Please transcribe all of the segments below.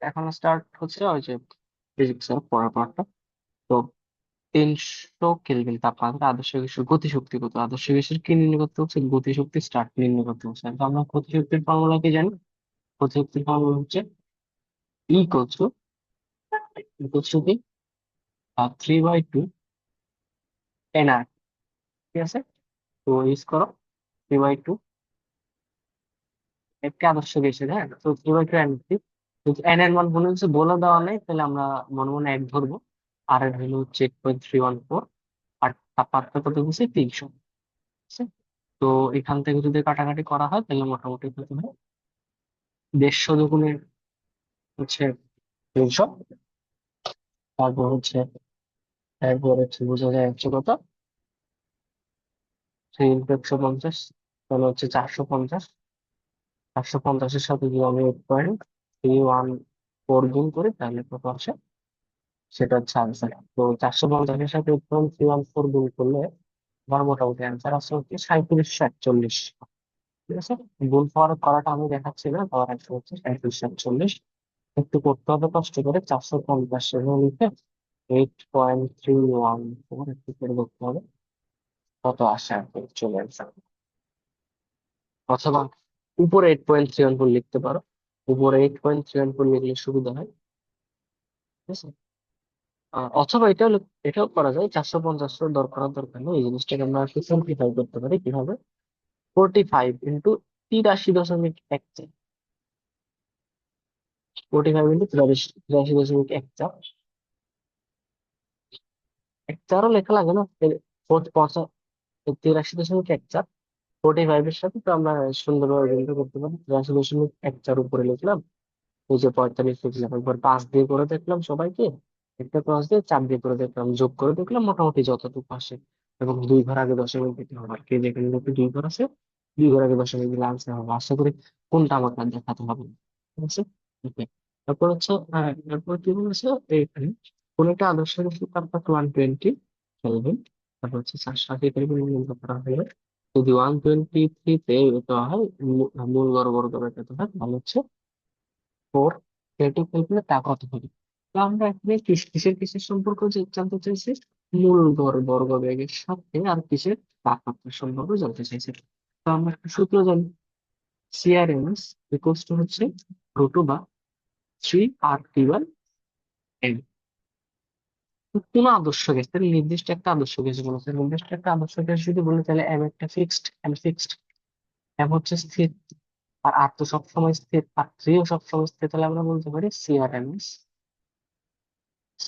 এখন স্টার্ট হচ্ছে ওই যে ফিজিক্স এর পরের পার্টটা। তো 300 কেলভিন তাপমাত্রা আদর্শ গ্যাসের গতিশক্তি কত? আদর্শ গ্যাসের কি নির্ণয় করতে হচ্ছে? গতিশক্তি স্টার্ট নির্ণয় করতে হচ্ছে। তো আমরা গতিশক্তির ফর্মুলা কি জানি? গতিশক্তির ফর্মুলা হচ্ছে ই ইকুয়ালস টু 3/2 NR। ঠিক আছে, তো ইউজ করো 3/2। একটি আদর্শ গ্যাসের, হ্যাঁ, তো 3/2 NR। কিন্তু এন এর মান মনে হচ্ছে বলে দেওয়া নেই, তাহলে আমরা মনে মনে এক ধরবো। আর এর ভ্যালু হচ্ছে 8.314। আর তাপমাত্রা কত বলছে? 300। ঠিক আছে? তো এখান থেকে যদি কাটাকাটি করা হয় তাহলে মোটামুটি কত হয়? 150 দুগুণের হচ্ছে 300। তারপর হচ্ছে বোঝা যায় হচ্ছে কত, 3 into 150, তাহলে হচ্ছে 450। 450-এর সাথে যদি আমি 8.314 গুণ করি তাহলে কত আসে, সেটা হচ্ছে আনসার। তো 450-এর সাথে 8.314 গুণ করলে আমার মোটামুটি অ্যান্সার আসছে হচ্ছে 3741। ঠিক আছে, গুণ করাটা আমি দেখাচ্ছি না, পাওয়ার অ্যান্সার হচ্ছে 3741। একটু করতে হবে কষ্ট করে, 450 লিখে 8.314 একটু করে করতে হবে, কত আসে আর কি চলে অ্যান্সার। অথবা উপরে 8.314 লিখতে পারো। উপরে 8.314 লিখলে সুবিধা হয়। ঠিক আছে, অথবা এটাও করা যায়, 450 দরকার নেই। এই জিনিসটাকে আমরা সিম্পলিফাই করতে পারি কিভাবে? 45 into 83.14। 45 into 83.14 এক চারও লেখা লাগে না? 83.14। 45-এর সাথে তো আমরা সুন্দরভাবে গুণটা করতে পারি। 83.14 উপরে লিখলাম, এই যে 45 লিখলাম, একবার 5 দিয়ে করে দেখলাম সবাইকে, একটা ক্রস দিয়ে 4 দিয়ে করে দেখলাম, যোগ করে দেখলাম মোটামুটি যতটুকু আসে। এবং 2 ঘর আগে দশমিক দিতে হবে আর কি, যেখানে দেখি 2 ঘর আছে, 2 ঘর আগে দশমিক দিলে আনসার হবে। আশা করি কোনটা আমাকে আর দেখাতে হবে না। ঠিক আছে, ওকে। তারপর কি বলেছে এইখানে, কোন একটা আদর্শ গ্যাসের তাপমাত্রা 120 কেলভিন, তারপর হচ্ছে 480 কেলভিন নির্ণয় করা হলে যদি 123-তে দেওয়া হয়, মূল গড় পেতে হয়, তাহলে হচ্ছে 4 কেলভিনে তা কত হবে? তো আমরা এখানে কিসের সম্পর্ক জানতে চাইছি? মূল বর্গ বেগের সাথে আর কিসের তাপমাত্রার সম্পর্ক জানতে চাইছি। তো আমরা একটা সূত্র জানি, সিআরএমএস ইকুয়ালস টু হচ্ছে রুট বা 3 RT/N। কোন আদর্শ গ্যাস, তাহলে নির্দিষ্ট একটা আদর্শ গ্যাস বলেছে, নির্দিষ্ট একটা আদর্শ গ্যাস যদি বলে তাহলে এম ফিক্সড, এম হচ্ছে স্থির, আর আর তো সবসময় স্থির, আর থ্রিও সবসময় স্থির, তাহলে আমরা বলতে পারি CRMS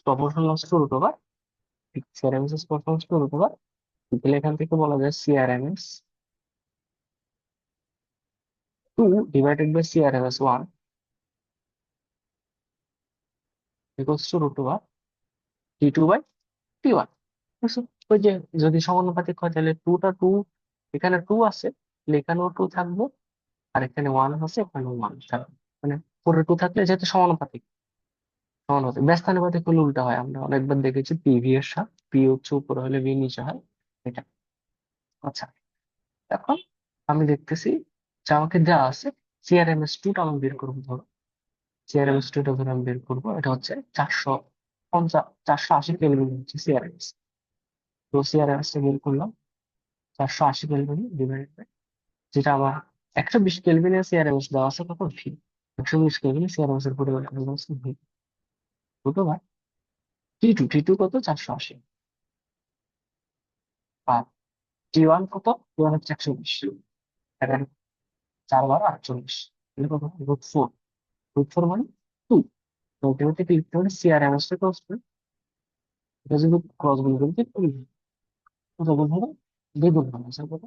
proportional to root over, CRMS is proportional to root over. তাহলে এখান থেকে বলা যায় CRMS 2 divided by CRMS 1 equals to root over T2/T1। বুঝছো? ওই যে যদি সমানুপাতিক হয় তাহলে টু, এখানে 2 আছে, তাহলে এখানেও 2 থাকবে, আর এখানে 1 আছে, এখানেও 1 থাকবে। মানে পুরো 2 থাকলে যেহেতু সমানুপাতিক ব্যস্তানুপাতিক হলে উল্টা হয়, আমরা অনেকবার দেখেছি পিভি এর সাথে, পি হচ্ছে উপরে হলে ভি নিচে হয়, এটা। আচ্ছা, এখন আমি দেখতেছি যে আমাকে দেওয়া আছে সিআরএমএস 2টা আমি বের করবো। ধরো সিআরএমএস 2টা ধরে আমি বের করবো, এটা হচ্ছে 480 কেলভিন হচ্ছে সিআরএমএস। তো সিআরএমএস টা বের করলাম, 480 কেলভিন ডিভাইডেড বাই, যেটা আমার 120 কেলভিনের সিআরএমএস দেওয়া আছে কত, ভি। 120 কেলভিনের সিআরএমএস এর পরিমাণ দেওয়া আছে ভি, বুঝতে পার। টি টু কত, 480। আর T1 কত? T1 হচ্ছে 120। এখানে 4 বার 48, তাহলে কত, √4। √4 মানে 2। তো অটোমেটিক লিখতে হবে সিআরএমএস টা ক্রস করে, এটা যদি ক্রস গুণ করতে কত গুণ হবে, দ্বিগুণ হবে। আনসার কত?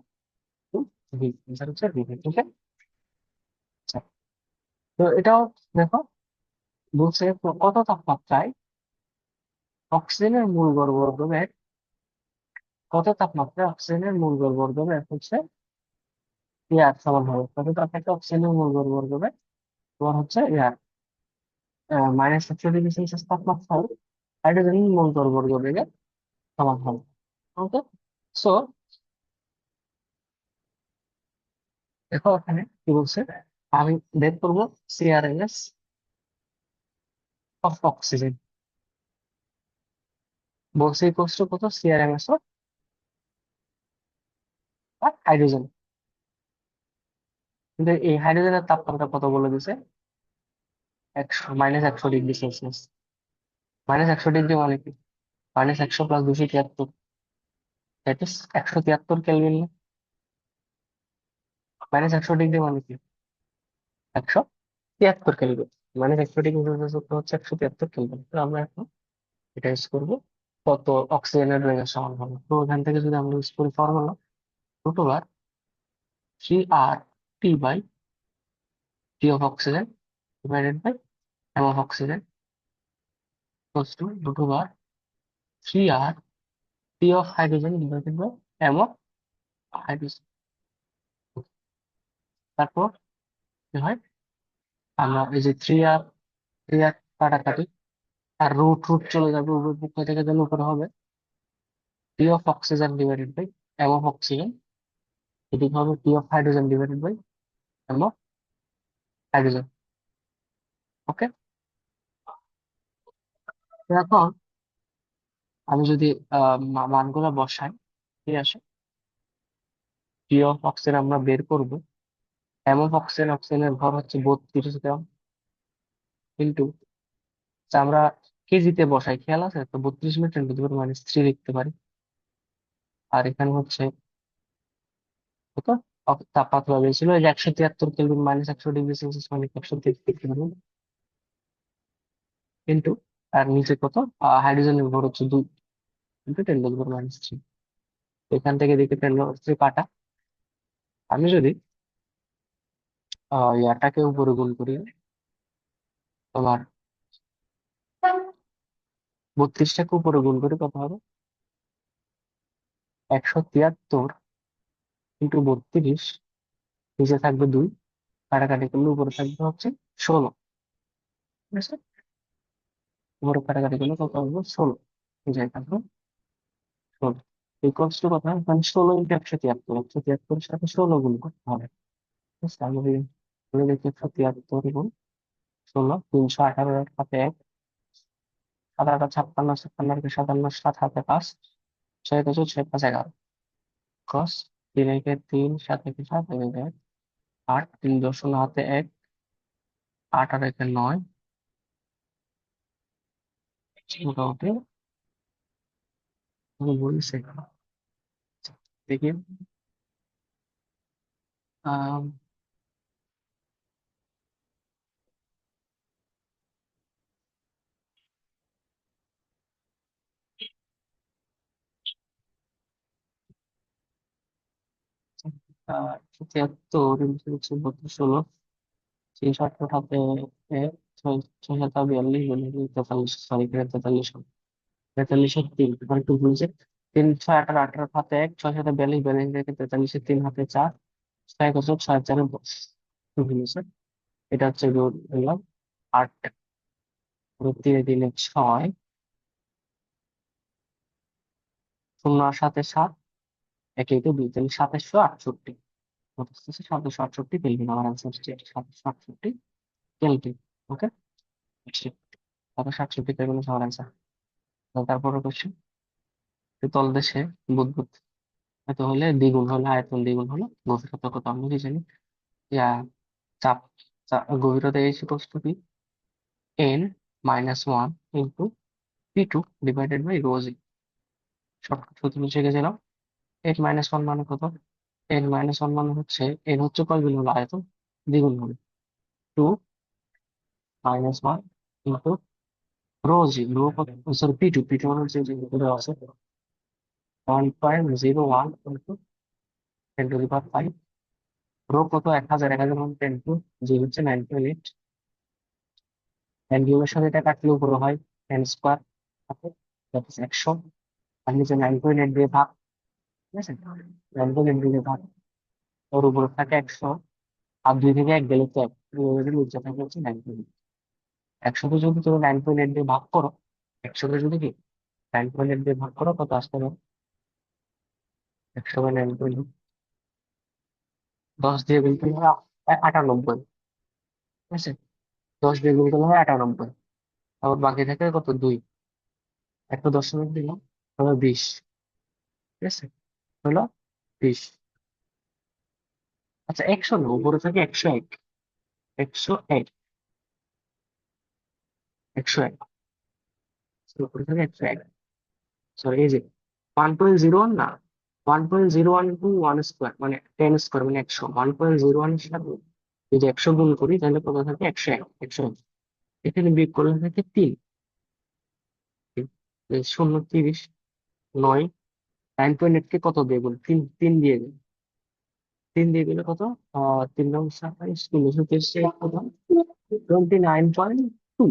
2। ভি, আনসার হচ্ছে ভি। ঠিক আছে, আচ্ছা। তো এটাও দেখো, বলছে কত তাপমাত্রায় অক্সিজেনের মূল গড় ভরবেগ, কত তাপমাত্রায় অক্সিজেনের মূল গড় ভরবেগ হচ্ছে ইয়ার সমান হবে। কত তাপমাত্রায় অক্সিজেনের মূল গড় ভরবেগ তোমার হচ্ছে ইয়ার -140 ডিগ্রি সেলসিয়াস তাপমাত্রায় হাইড্রোজেন মূল গড় ভরবেগের সমান হবে। ওকে, সো দেখো এখানে কি বলছে, আমি বের করবো সিআরএমএস অফ অক্সিজেন বলছে ইকুয়ালস টু কত, সিআরএমএস আর হাইড্রোজেন। কিন্তু এই হাইড্রোজেনের তাপমাত্রা কত বলে দিছে, 100 - 100 ডিগ্রি সেলসিয়াস। -100 ডিগ্রি মানে কি, -100 + 273, দ্যাট ইজ 173 কেলভিন না? -100 ডিগ্রি মানে কি, 173 কেলভিন। -100 ডিগ্রি সেলসিয়াস হচ্ছে 173 কেলভিন। তো আমরা এখন এটা ইউজ করবো কত, অক্সিজেনের বেগের সমান হবে। তো ওখান থেকে যদি আমরা ইউজ করি formula, √3 T/T of oxygen divided by m of oxygen equals to √3 T of hydrogen divided by m of hydrogen। তারপর কি হয়, আমরা এই যে 3 আর কাটাকাটি, আর রুট রুট চলে যাবে, উপর পক্ষ থেকে গেলে উপরে হবে T of oxygen divided by m of oxygen, এদিকে হবে T of hydrogen divided by m of hydrogen। ওকে, এখন আমি যদি মানগুলো বসাই, ঠিক আছে, T of oxygen আমরা বের করব, m of oxygen, অক্সিজেনের ভর হচ্ছে 32 গ্রাম, কিন্তু আমরা কেজিতে বসাই, খেয়াল আছে তো, 32 × 10⁻³ লিখতে পারি। আর এখানে হচ্ছে কত, তাপমাত্রা বেশি ছিল, এই যে 173 কেলভিন, -100 ডিগ্রি সেলসিয়াস মানে 173 কেলভিন। কিন্তু আর নিচে কত, হাইড্রোজেনের ভর হচ্ছে 2 × 10⁻³ এখান থেকে দেখে 10⁻³ কাটা। আমি যদি ইয়াটাকে উপরে গুণ করি, তোমার 32টাকে উপরে গুণ করি, কত হবে, 173 × 32, নিচে থাকবে 2, কাটাকাটি করলে উপরে থাকবে হচ্ছে 16। ঠিক আছে, উপরে কাটাকাটি করলে কত হবে, 16, নিচে থাকবে 16। ইকুয়ালস টু কথা, মানে 16 × 173, 173-এর সাথে 16 গুণ করতে হবে। ঠিক আছে, আমি যদি বলে দেখি 173 × 16, 318 এর সাথে 1, 7 × 8 = 56, 56 × 57, 7 হাতে 5, 6 × 6 = 11, ক্রস 3 একে 3, 7 একে 7, 1 একে 1, 8, 3 × 0 হাতে 1, 8 আর একে 9, মোটামুটি আমি বলছি। দেখি, আহ আহ 76 ইন্টু হচ্ছে 32, 6 হাতে 1, 6 7 42, 43, সরি 43 হবে। 43-এর 3 মানে 2 বলছে, 3 6 18 18 হাতে 1, 6 7 42, 42 রেখে 43-এর 3 হাতে 4, 6 বছর 6 4 10, 2 বলেছে। এটা হচ্ছে রোড হলাম 8, রোড দিয়ে দিলে 6, 0 আর 7 7, একে একে 2, তাহলে 2768, 2768 কেলভিন। আমার আনসার হচ্ছে 2768 কেলভিন। ওকে, 2768 কেলভিন আমার আনসার। তারপরে কোশ্চেন, তলদেশে বুদবুদ এত হলে দ্বিগুণ হলে, আয়তন দ্বিগুণ হলো, গভীরতা কত আমরা কি জানি, ইয়া চাপ, গভীরতা এই ইকুয়ালস টু কি, n-1 into p2 divided by rho G. Shortcut সূত্র শিখে গেছিলাম। n-1 মানে কত, n-1 মানে হচ্ছে, n হচ্ছে কয় গুণ হলো আয়তন, দ্বিগুণ হলো, 2-1 ইন্টু রো জি, রো কত, সরি p2, p2 মানে হচ্ছে যে উপরে আছে 1.01 ইন্টু 10⁵, রো কত, 1000, 1000 মানে 10 জি হচ্ছে 9.8, কিউবের সাথে এটা কাটলে উপরে হয় n² থাকে, দ্যাট ইজ 100, আর নিচে 9.8 দিয়ে ভাগ। ঠিক আছে, 9.8 দিয়ে ভাগ, ওর উপরে থাকে 100, আর 2 থেকে 1 গেলে তো 1, নিচে থাকে হচ্ছে 9.8। 100কে যদি তুমি 9.8 দিয়ে ভাগ করো, 100কে যদি কি 9.8 দিয়ে ভাগ করো, কত আসতে হবে, 100/9.8, 10 দিয়ে গুণ করলে হয় 98। ঠিক আছে, 10 দিয়ে গুণ করলে হয় 98। আবার বাকি থাকে কত, 2, একটা দশমিক দিলাম, তাহলে 20। ঠিক আছে, হলো 20। আচ্ছা 100 না, উপরে থাকে 101। 101, 101, উপরে থাকে 101। সরি, এই যে 1.01 না, 1.01 × 1 স্কোয়ার মানে 10 স্কোয়ার মানে 100। 1.01 এর সাথে যদি 100 গুণ করি তাহলে কত থাকে, 101। 101 এখানে বিয়োগ করলে থাকে 3। শূন্য 30, 9। 9.8 কে কত দিয়ে গুণ, 3 3 দিয়ে গুণ, 3 দিয়ে দিলে কত, 3 × 27, 3 কত, 29.2।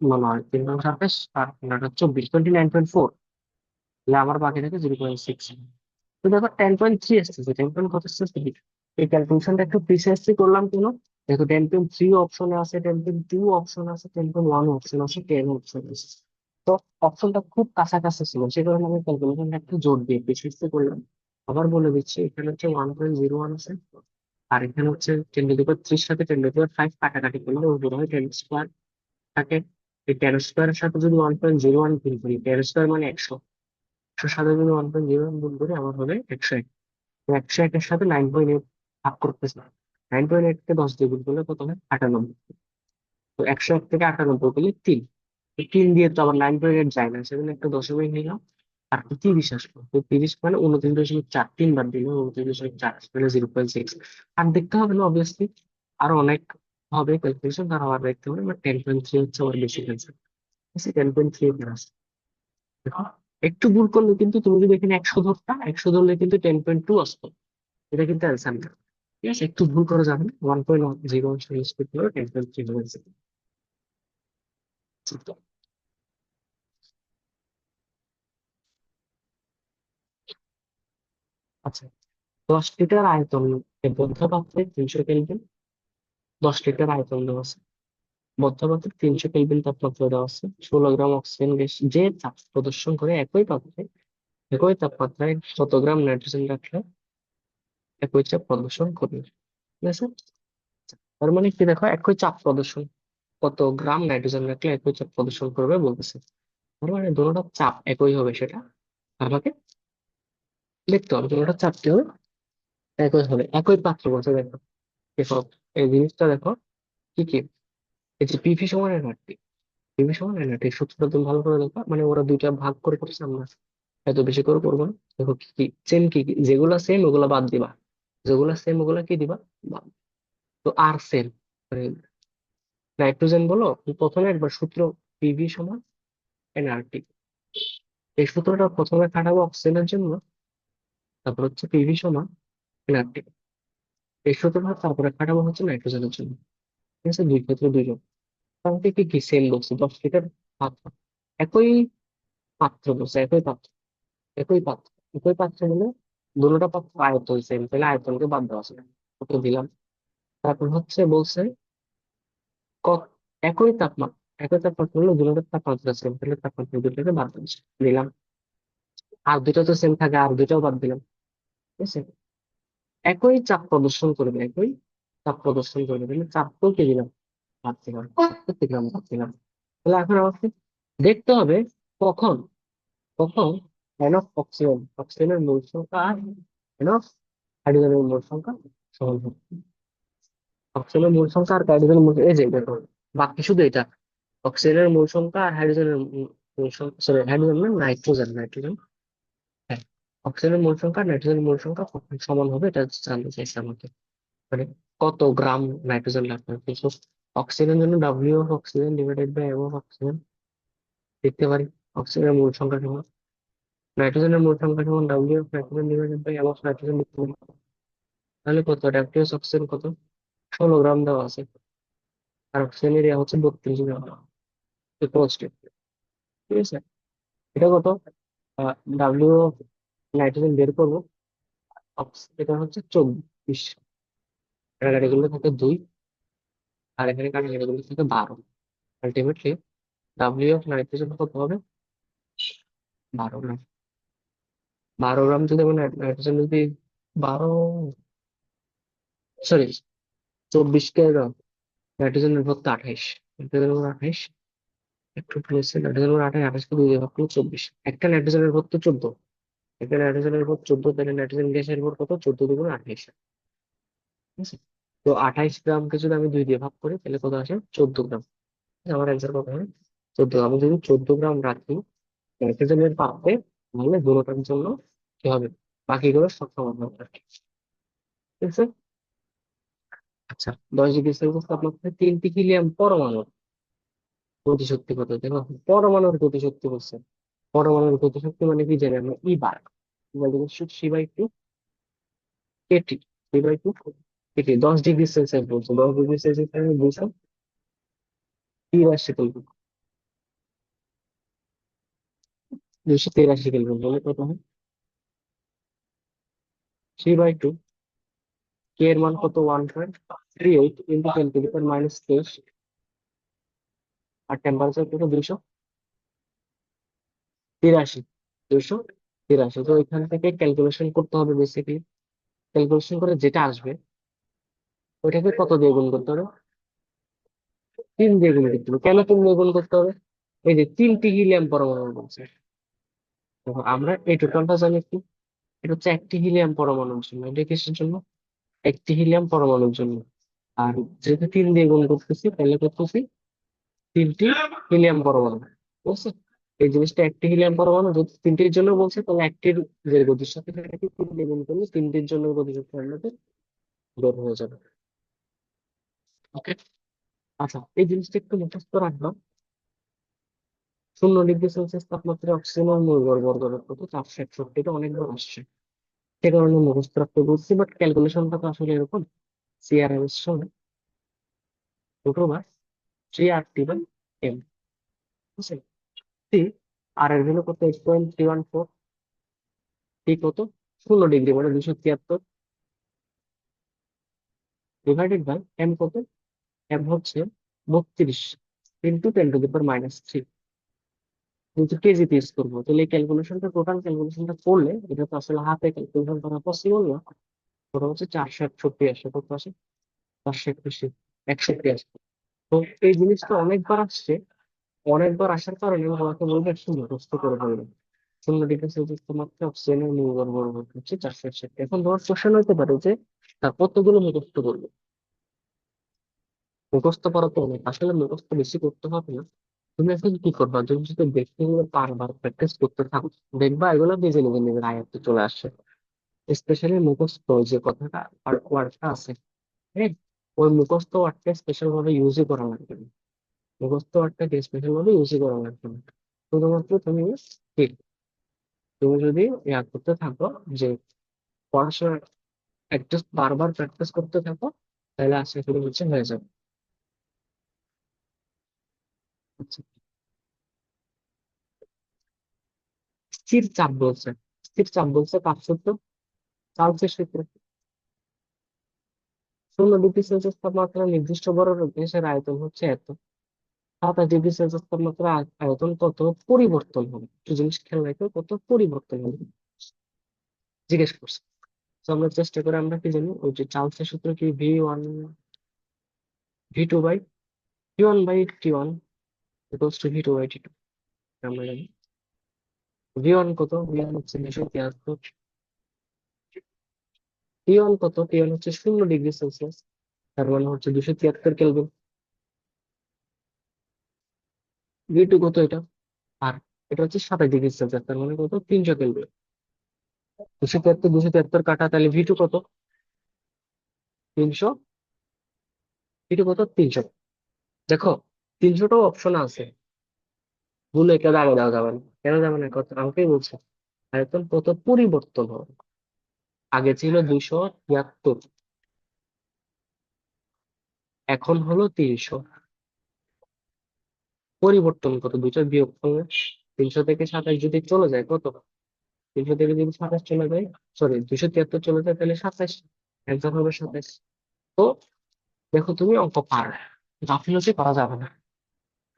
না না, 3 × 27 আর 24, 29.4। তাহলে আমার বাকি থাকে 0.6। তো দেখো 10.3 আসতেছে, 10 কত আসতেছে। এই ক্যালকুলেশনটা একটু প্রিসাইজলি করলাম কেন, দেখো 10.3 অপশনে আছে, 10.2 অপশন আছে, 10.1 অপশন আছে, 10 অপশন আছে। তো অপশনটা খুব কাছাকাছি ছিল, সে কারণে আমি ক্যালকুলেশনটা একটু জোর দিয়ে প্রিসাইজলি করলাম। আবার বলে দিচ্ছি, এখানে হচ্ছে 1.01 আছে, আর এখানে হচ্ছে 10⁻³ সাথে 10⁻5 কাটাকাটি করলে ওর হয় 10 স্কোয়ার থাকে। এই 10 স্কোয়ারের সাথে যদি 1.01 গুণ করি, 10 স্কোয়ার মানে 100, 100 সাথে যদি 1.01 গুণ করি আমার হবে 101। 101 এর সাথে 9.8 ভাগ করতেছে, 9.8 কে 10 দিয়ে গুণ করলে কত হয়, 98। তো 101 থেকে 98 পেলে 3। 3 দিয়ে তো আবার 9.8 যায় না, সেখানে একটা দশমিক নিলাম, আর 30 আসলো। তো 30 মানে 29.4, 3 বার দিলে 29.4 মানে 0.6। আর দেখতে হবে না অবভিয়াসলি, আরো অনেক হবে ক্যালকুলেশন, তার আবার দেখতে হবে, বাট 10.3 হচ্ছে আমার বেশি ক্যান্সার। 10.3 প্লাস। দেখো একটু ভুল করলে কিন্তু, তুমি যদি এখানে 100 ধরতা, 100 ধরলে কিন্তু 10.2 আসতো, এটা কিন্তু অ্যান্সার না। ঠিক আছে, একটু ভুল করা যাবে না, 1.0 স্পিড হলো 10.3 হয়েছে। আচ্ছা, 10 লিটার আয়তন বদ্ধ পাত্রে 300 কেলভিন, 10 লিটার আয়তন দেওয়া আছে, বদ্ধ পাত্রে 300 কেলভিন তাপমাত্রা দেওয়া আছে, 16 গ্রাম অক্সিজেন গ্যাস যে চাপ প্রদর্শন করে একই পাত্রে, একই তাপমাত্রায় 100 গ্রাম নাইট্রোজেন রাখলে একই চাপ প্রদর্শন করবে। ঠিক আছে, তার মানে কি, দেখো একই চাপ প্রদর্শন, কত গ্রাম নাইট্রোজেন রাখলে একই চাপ প্রদর্শন করবে বলতেছে। তার মানে দুটোটা চাপ একই হবে, সেটা আমাকে দেখতে হবে। দুটোটা চাপ কি হবে, একই হবে, একই পাত্র বলছে। দেখো, দেখো এই জিনিসটা দেখো, কি কি, এই যে পিভি সমান এনআরটি, পিভি সমান এনআরটি সূত্রটা তুমি ভালো করে দেখো, মানে ওরা দুইটা ভাগ করে করছে, আমরা এত বেশি করে করবো না। দেখো কি কি সেম, কি কি যেগুলা সেম ওগুলা বাদ দিবা, যেগুলা সেম ওগুলা কি দিবা, বাদ। তো আর সেম, মানে নাইট্রোজেন বলো, প্রথমে একবার সূত্র, পিভি সমান এনআরটি, এই সূত্রটা প্রথমে খাটাবো অক্সিজেনের জন্য, তারপর হচ্ছে পিভি সমান এনআরটি, এই সূত্রটা তারপরে খাটাবো হচ্ছে নাইট্রোজেনের জন্য। ঠিক আছে, দুই ক্ষেত্রে দুইজন। তাহলে কি কি সেম বলছে, 10 লিটার পাত্র, একই পাত্র বলছে, একই পাত্র, একই পাত্র, একই পাত্র হলে দুটোটা পাত্র আয়তন সেম, তাহলে আয়তনকে বাদ দেওয়া আছে, ওকে দিলাম। তারপর হচ্ছে বলছে কত, একই তাপমাত্রা, একই তাপমাত্রা হলে দুটোটার তাপমাত্রা সেম, তাহলে তাপমাত্রা দুটোকে বাদ দিচ্ছি, দিলাম। আর দুটো তো সেম থাকে, আর দুটাও বাদ দিলাম। ঠিক আছে, একই চাপ প্রদর্শন করবে, একই চাপ প্রদর্শন করবে, তাহলে চাপকেও কি দিলাম, বাদ দিলাম, চাপকে দিলাম, বাদ দিলাম। তাহলে এখন আমাকে দেখতে হবে কখন, কখন এনফ অক্সিজেন, অক্সিজেনের মোল সংখ্যা আর এনফ হাইড্রোজেনের মোল সংখ্যা সমান হবে। অক্সিজেনের মোল সংখ্যা আর হাইড্রোজেনের মোল, এই যে দেখো, বাকি শুধু এটা, অক্সিজেনের মোল সংখ্যা আর হাইড্রোজেনের মোল সংখ্যা, সরি হাইড্রোজেন না, নাইট্রোজেন, নাইট্রোজেন, হ্যাঁ, অক্সিজেনের মোল সংখ্যা আর নাইট্রোজেনের মোল সংখ্যা কখন সমান হবে, এটা জানতে চাইছে আমাকে, মানে কত গ্রাম নাইট্রোজেন লাগবে। কিন্তু অক্সিজেনের জন্য W of oxygen divided by M of oxygen লিখতে পারি, অক্সিজেনের মোল সংখ্যা সমান নাইট্রোজেনের মোল সংখ্যা সমান W of nitrogen divided by M of nitrogen লিখতে পারি। তাহলে কত, ডাব্লিউ অক্সিজেন কত, 16 গ্রাম দেওয়া আছে, আর অক্সিজেন এরিয়া হচ্ছে 32 গ্রাম, ইকুয়ালস টু, ঠিক আছে, এটা কত, ডাব্লিউ নাইট্রোজেন বের করবো, এটা হচ্ছে 24, কাটাকাটি করলে থাকে 2, আর এখানে কাটাকাটি করলে থাকে 12। আলটিমেটলি ডাব্লিউ অফ নাইট্রোজেন কত হবে, 12 গ্রাম। 12 গ্রাম যদি আমি নাইট্রোজেন যদি 12, সরি 24 কে নাইট্রোজেনের ভর্তি 28, নাইট্রোজেনের উপর 28, একটু প্লেসে নাইট্রোজেনের উপর 28, 28 কে 2 দিয়ে ভাগ করলে 24। একটা নাইট্রোজেনের উপর তো 14, একটা নাইট্রোজেনের উপর 14, তাহলে নাইট্রোজেন গ্যাসের উপর কত, 14 দুগুণ 28। ঠিক আছে, তো 28 গ্রামকে যদি আমি 2 দিয়ে ভাগ করি তাহলে কত আসে, 14 গ্রাম। আমার অ্যান্সার কত হয়, 14। আমি যদি 14 গ্রাম রাখি নাইট্রোজেনের পাত্রে, তাহলে দুটোটার জন্য কি হবে, বাকিগুলো সব সমান হবে আর কি। ঠিক আছে। আচ্ছা, 10 ডিগ্রি সেলসিয়াস তাপমাত্রায় 3টি হিলিয়াম পরমাণু গতিশক্তি কত, দেখো পরমাণুর গতিশক্তি বলছে। পরমাণুর গতিশক্তি মানে কি জানি আমরা, E bar, C by 2 KT, C by 2 KT. 10 degree Celsius বলছে, 10 ডিগ্রি সেলসিয়াস মানে 283 কেলভিন। 283 কেলভিন বলে কত হয়, সি বাই 2, কে এর মান কত, 1.38 ইন্টু 10⁻⁻23, আর টেম্পারেচার কত, 283, 283। তো এখান থেকে ক্যালকুলেশন করতে হবে বেসিক্যালি, ক্যালকুলেশন করে যেটা আসবে ওইটাকে কত দিয়ে গুণ করতে হবে, 3 দিয়ে গুণ করতে হবে। কেন 3 দিয়ে গুণ করতে হবে, এই যে 3টি হিলিয়াম পরমাণু বলছে, দেখো আমরা এই টোটালটা জানি কি, এটা হচ্ছে একটি হিলিয়াম পরমাণুর জন্য, এটা কিসের জন্য, একটি হিলিয়াম পরমাণুর জন্য। আর যেহেতু 3 দিয়ে গুণ করতেছি তাহলে করতেছি 3টি হিলিয়াম পরমাণু, বুঝছো। এই জিনিসটা একটি হিলিয়াম পরমাণু যদি 3টির জন্য বলছে, তাহলে একটির যে গতির সাথে থাকে 3 দিয়ে গুণ করলে 3টির জন্য গতিশক্তি আমাদের বের হয়ে যাবে। ওকে। আচ্ছা, এই জিনিসটা একটু মুখস্থ রাখবা। 0 ডিগ্রি সেলসিয়াস তাপমাত্রায় অক্সিজেনের মোল বর্গের কত, 461। এটা অনেকবার আসছে, সে কারণে মুখস্থ রাখতে বলছি, বাট ক্যালকুলেশনটা তো আসলে এরকম, সিআরএম এর সঙ্গে দুটো বার 3 RT/m, বুঝছে। সি আর এর ভ্যালু কত, 8.314। টি কত, 0 ডিগ্রি মানে 273, ডিভাইডেড বাই এম কত, এম হচ্ছে 32 ইন্টু 10⁻⁻³ কিন্তু কেজিতে ইউজ করবো, তাহলে এই ক্যালকুলেশনটা, টোটাল ক্যালকুলেশনটা করলে এটা তো আসলে হাতে ক্যালকুলেশন করা পসিবল না। ওটা হচ্ছে 461 আসে, কত আসে, 461, 61 আসে। তো এই জিনিসটা অনেকবার আসছে, অনেকবার আসার কারণে আমি তোমাকে বলবো একটু মুখস্থ করে ফেলবে। 0 ডিগ্রি সেলসিয়াস তাপমাত্রায় অক্সিজেনের মোল বর্গ হচ্ছে 461। এখন তোমার কোশ্চেন হতে পারে যে তার কতগুলো মুখস্থ করবে। মুখস্থ করা তো অনেক, আসলে মুখস্থ বেশি করতে হবে না। তুমি এখন কি করবা, তুমি যদি দেখতে গেলে বারবার প্র্যাকটিস করতে থাকো, দেখবা এগুলো নিজে নিজে নিজের আয়ত্তে চলে আসে। স্পেশালি মুখস্থ যে কথাটা আর ওয়ার্ডটা আছে, হ্যাঁ, ওই মুখস্থ ওয়ার্ডটা স্পেশাল ভাবে ইউজই করা লাগবে না। মুখস্থ ওয়ার্ডটাকে স্পেশাল ভাবে ইউজই করা লাগবে না। শুধুমাত্র তুমি কি, তুমি যদি ইয়া করতে থাকো, যে পড়াশোনা একটু বারবার প্র্যাকটিস করতে থাকো, তাহলে আশা করি হচ্ছে হয়ে যাবে। আচ্ছা, স্থির চাপ বলছে, স্থির চাপ বলছে কার সূত্র, চার্লসের সূত্র। 0 ডিগ্রি সেলসিয়াস তাপমাত্রা নির্দিষ্ট বড় দেশের আয়তন হচ্ছে এত, 27 ডিগ্রি সেলসিয়াস তাপমাত্রা আয়তন কত পরিবর্তন হবে, একটু জিনিস খেয়াল রাখো, কত পরিবর্তন হবে জিজ্ঞেস করছে। তো আমরা চেষ্টা করে, আমরা কি জানি, ওই যে চার্লসের সূত্র কি, V1 V2/T1/T1 equals to V2/T2, আমরা জানি। V1 কত, V1 হচ্ছে 273, T1 কত, T1 হচ্ছে 0 ডিগ্রি সেলসিয়াস, তার মানে হচ্ছে 273 কেলভিন। V2 কত এটা, আর এটা হচ্ছে 27 ডিগ্রি সেলসিয়াস, তার মানে কত, 300 কেলভিন। 273, 273 কাটা, তাহলে V2 কত, 300, V2 কত, 300। দেখো 300টাও অপশন আছে, ভুলে কেউ আগে দেওয়া যাবে না, কেন যাবে না, কত আমাকেই বলছে আয়তন কত পরিবর্তন হবে। আগে ছিল 273, এখন হলো 300, পরিবর্তন কত, দুইটা বিয়োগ করলে 300 থেকে 27 যদি চলে যায় কত, 300 থেকে যদি 27 চলে যায়, সরি 273 চলে যায়, তাহলে 27, অ্যান্সার হবে 27। তো দেখো তুমি অঙ্ক পারো, গাফিলতি করা যাবে না,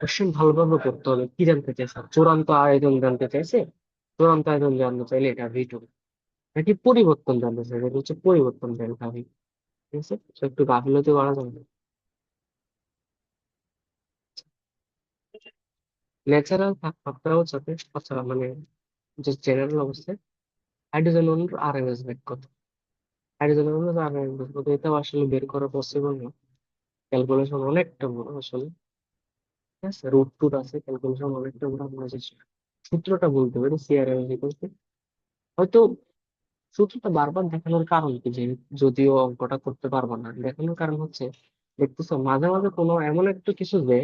কোশ্চেন ভালোভাবে করতে হবে। কি জানতে চাইছে, চূড়ান্ত আয়তন জানতে চাইছে, চূড়ান্ত আয়তন জানতে চাইলে এটা V2, নাকি পরিবর্তন জানতে চাইছে, এটা হচ্ছে পরিবর্তন ডেল্টা V। ঠিক আছে, তো একটু গাফিলতি করা যাবে না। ন্যাচারাল তাপমাত্রা হচ্ছে আচ্ছা মানে যে জেনারেল অবস্থায় হাইড্রোজেন অণুর আরএমএস বেগ কত? হাইড্রোজেন অণুর আরএমএস বেগ কত এটা আসলে বের করা পসিবল না, ক্যালকুলেশন অনেকটা বড় আসলে। ঠিক আছে, রুট টুট আছে, ক্যালকুলেশন অনেকটা বড়। আমরা যে সূত্রটা বলতে পারি সিআরএমএস ইকুয়াল টু, হয়তো সূত্রটা বারবার দেখানোর কারণ কি যে, যদিও অঙ্কটা করতে পারবো না, দেখানোর কারণ হচ্ছে দেখতেছো মাঝে মাঝে কোনো এমন একটা কিছু যে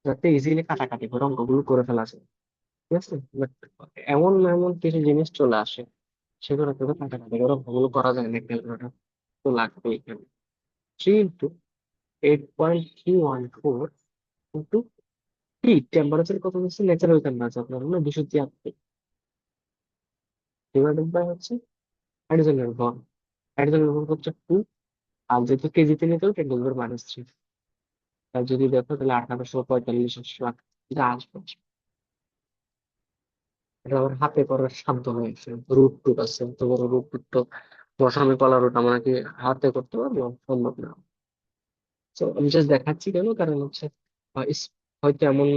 যাতে ইজিলি কাটাকাটি করে অঙ্কগুলো করে ফেলা যায়। ঠিক আছে, বাট এমন এমন কিছু জিনিস চলে আসে সেগুলো থেকে কাটাকাটি করে অঙ্কগুলো করা যায় না, ক্যালকুলেটর তো লাগবে এখানে। 3 × 8.314 ইন্টু টি, টেম্পারেচার কত হচ্ছে, ন্যাচারাল টেম্পারেচার আপনার হলো 273, ডিভাইডেড বাই হচ্ছে হাইড্রোজেনের ভর। হাইড্রোজেনের ভর হচ্ছে 2, আর যেহেতু কেজিতে নিতে হবে 10⁻³ আর যদি দেখো তাহলে 1845 লাখ যা আসবে। এটা আমার হাতে করার সাধ্য হয়েছে, রুট টুট আছে, তো বড় রুট টুট তো দশমিক কলা রুট আমরা কি হাতে করতে পারবো? সম্ভব না। তো আমি জাস্ট দেখাচ্ছি কেন, কারণ হচ্ছে হয়তো এমন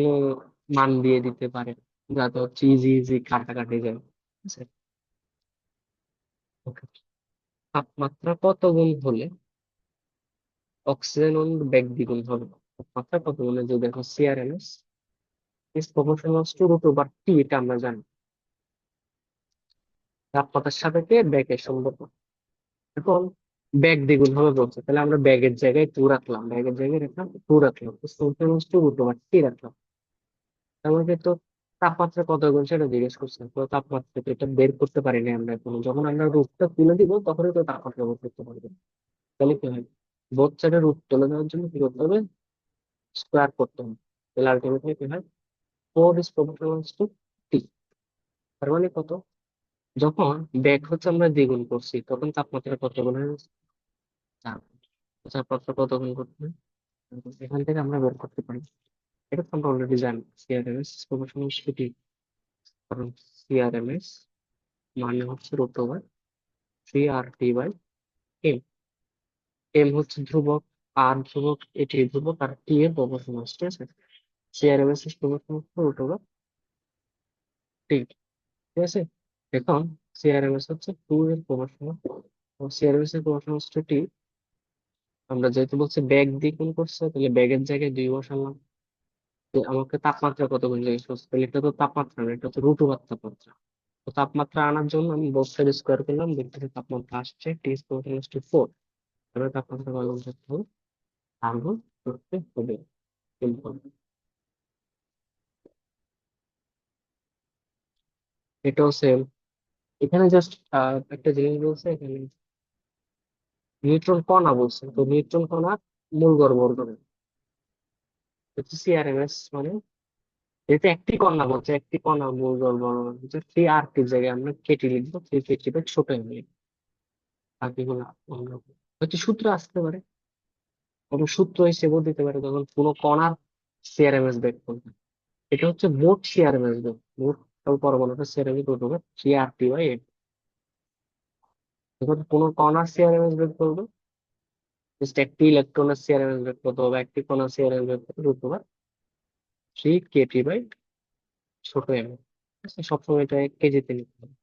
মান দিয়ে দিতে পারে যাতে হচ্ছে ইজি ইজি কাটাকাটি যায়। ঠিক আছে, ওকে। তাপমাত্রা কত গুণ হলে অক্সিজেন অণুর বেগ দ্বিগুণ হবে? তাপমাত্রা কত গুণে, যে দেখো CRMS is proportional to root over T, এটা আমরা জানি। তাপমাত্রার সাপেক্ষে ব্যাগের সম্পর্ক। এখন ব্যাগ দ্বিগুণ হবে বলছে, তাহলে আমরা ব্যাগের জায়গায় টু রাখলাম, ব্যাগের জায়গায় রাখলাম টু রাখলাম, টু রুট ওভার টি রাখলাম। আমাকে তো তাপমাত্রা কত গুণ সেটা জিজ্ঞেস করছে, তো তাপমাত্রা তো এটা বের করতে পারিনি আমরা এখনো। যখন আমরা রুটটা তুলে দিব তখনই তো তাপমাত্রা বের করতে পারবো। তাহলে কি হয়, বোথ সাইডে রুট তুলে দেওয়ার জন্য কি করতে হবে, স্কোয়ার করতে হবে। তাহলে আলটিমেটলি কি হয়, 4 is proportional to টি। তার মানে কত, যখন ব্যাগ হচ্ছে আমরা দ্বিগুণ করছি তখন তাপমাত্রা কত গুণ হয়ে গেছে, 4। তাপমাত্রা কত গুণ করতে হয়, এখান থেকে আমরা বের করতে পারি। এটা তো আমরা অলরেডি জানি, সিআরএমএস প্রপোর্শনাল টু টি। কারণ সিআরএমএস মানে হচ্ছে রুট ওভার 3 RT/m। এম হচ্ছে ধ্রুবক, আর ধ্রুবক, এটি ধ্রুবক, আর টি এর প্রপোর্শনাল। ঠিক আছে, সিআরএমএস এর প্রপোর্শনাল রুট ওভার টি। ঠিক আছে, এখন সিআরএমএস হচ্ছে 2 এর প্রপোর্শনাল, সিআরএমএস এর প্রপোর্শনাল টু টি। আমরা যেহেতু বলছি ব্যাগ দ্বিগুণ করছে, তাহলে ব্যাগের জায়গায় 2 বসালাম। তো আমাকে তাপমাত্রা কত গুণ জিজ্ঞেস করছে, তাহলে এটা তো তাপমাত্রা না, এটা তো রুট ওভার তাপমাত্রা। তো তাপমাত্রা আনার জন্য আমি বোথ সাইড স্কোয়ার করলাম, দেখতেছি তাপমাত্রা আসছে টি ইজ প্রপোর্শনাল টু 4। তাহলে তাপমাত্রা কত গুণ করতে হবে, 4 গুণ করতে হবে। সিম্পল। এটাও সেম। এখানে জাস্ট একটা জিনিস বলছে, এখানে নিউট্রন কণা বলছে, তো নিউট্রন কণা মূল গড় বর্গ হচ্ছে সিআরএমএস মানে, যেহেতু একটি কণা বলছে, একটি কণা মূল গড় বর্গ হচ্ছে 3 RT জায়গায় আমরা কেটি লিখবো, 3 কেটি ছোট এমনি বাকিগুলো অন্য হচ্ছে সূত্র আসতে পারে, কোনো সূত্র হিসেবেও দিতে পারে যখন কোনো কণার সিআরএমএস বের করবে। এটা হচ্ছে মোট সিআরএমএস বের, মোট পরমাণুটা সিআরএমএস বের হবে 3 RT/m। যখন কোনো কণার সিআরএমএস বের করবে, জাস্ট একটি ইলেকট্রনের সিআরএমএস বের করতে হবে, একটি কণার সিআরএমএস বের করতে রুট ওভার 3 কেটি বাই ছোট এম। সবসময় এটা কেজিতে নিতে হবে।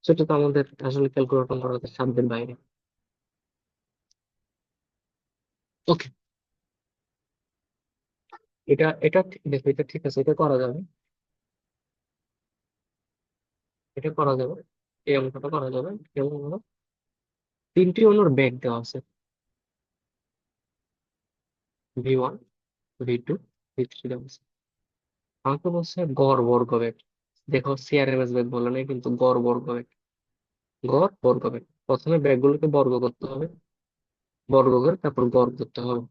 সেটা তো আমাদের আসলে ক্যালকুলেশন করাতে সাধ্যের বাইরে। ওকে, দেখো এটা ঠিক আছে, এটা করা যাবে, এটা করা যাবে, এই অঙ্কটা করা যাবে। এবং হলো 3টি অণুর বেগ দেওয়া আছে, V1, V2, V3 দেওয়া আছে। আমাকে বলছে গড় বর্গ বেগ। দেখো সিআরএমএস বেগ বলে নাই কিন্তু, গড় বর্গ বেগ, গড় বর্গ বেগ। প্রথমে বেগগুলোকে বর্গ করতে হবে, বর্গ করে তারপর গড় করতে হবে।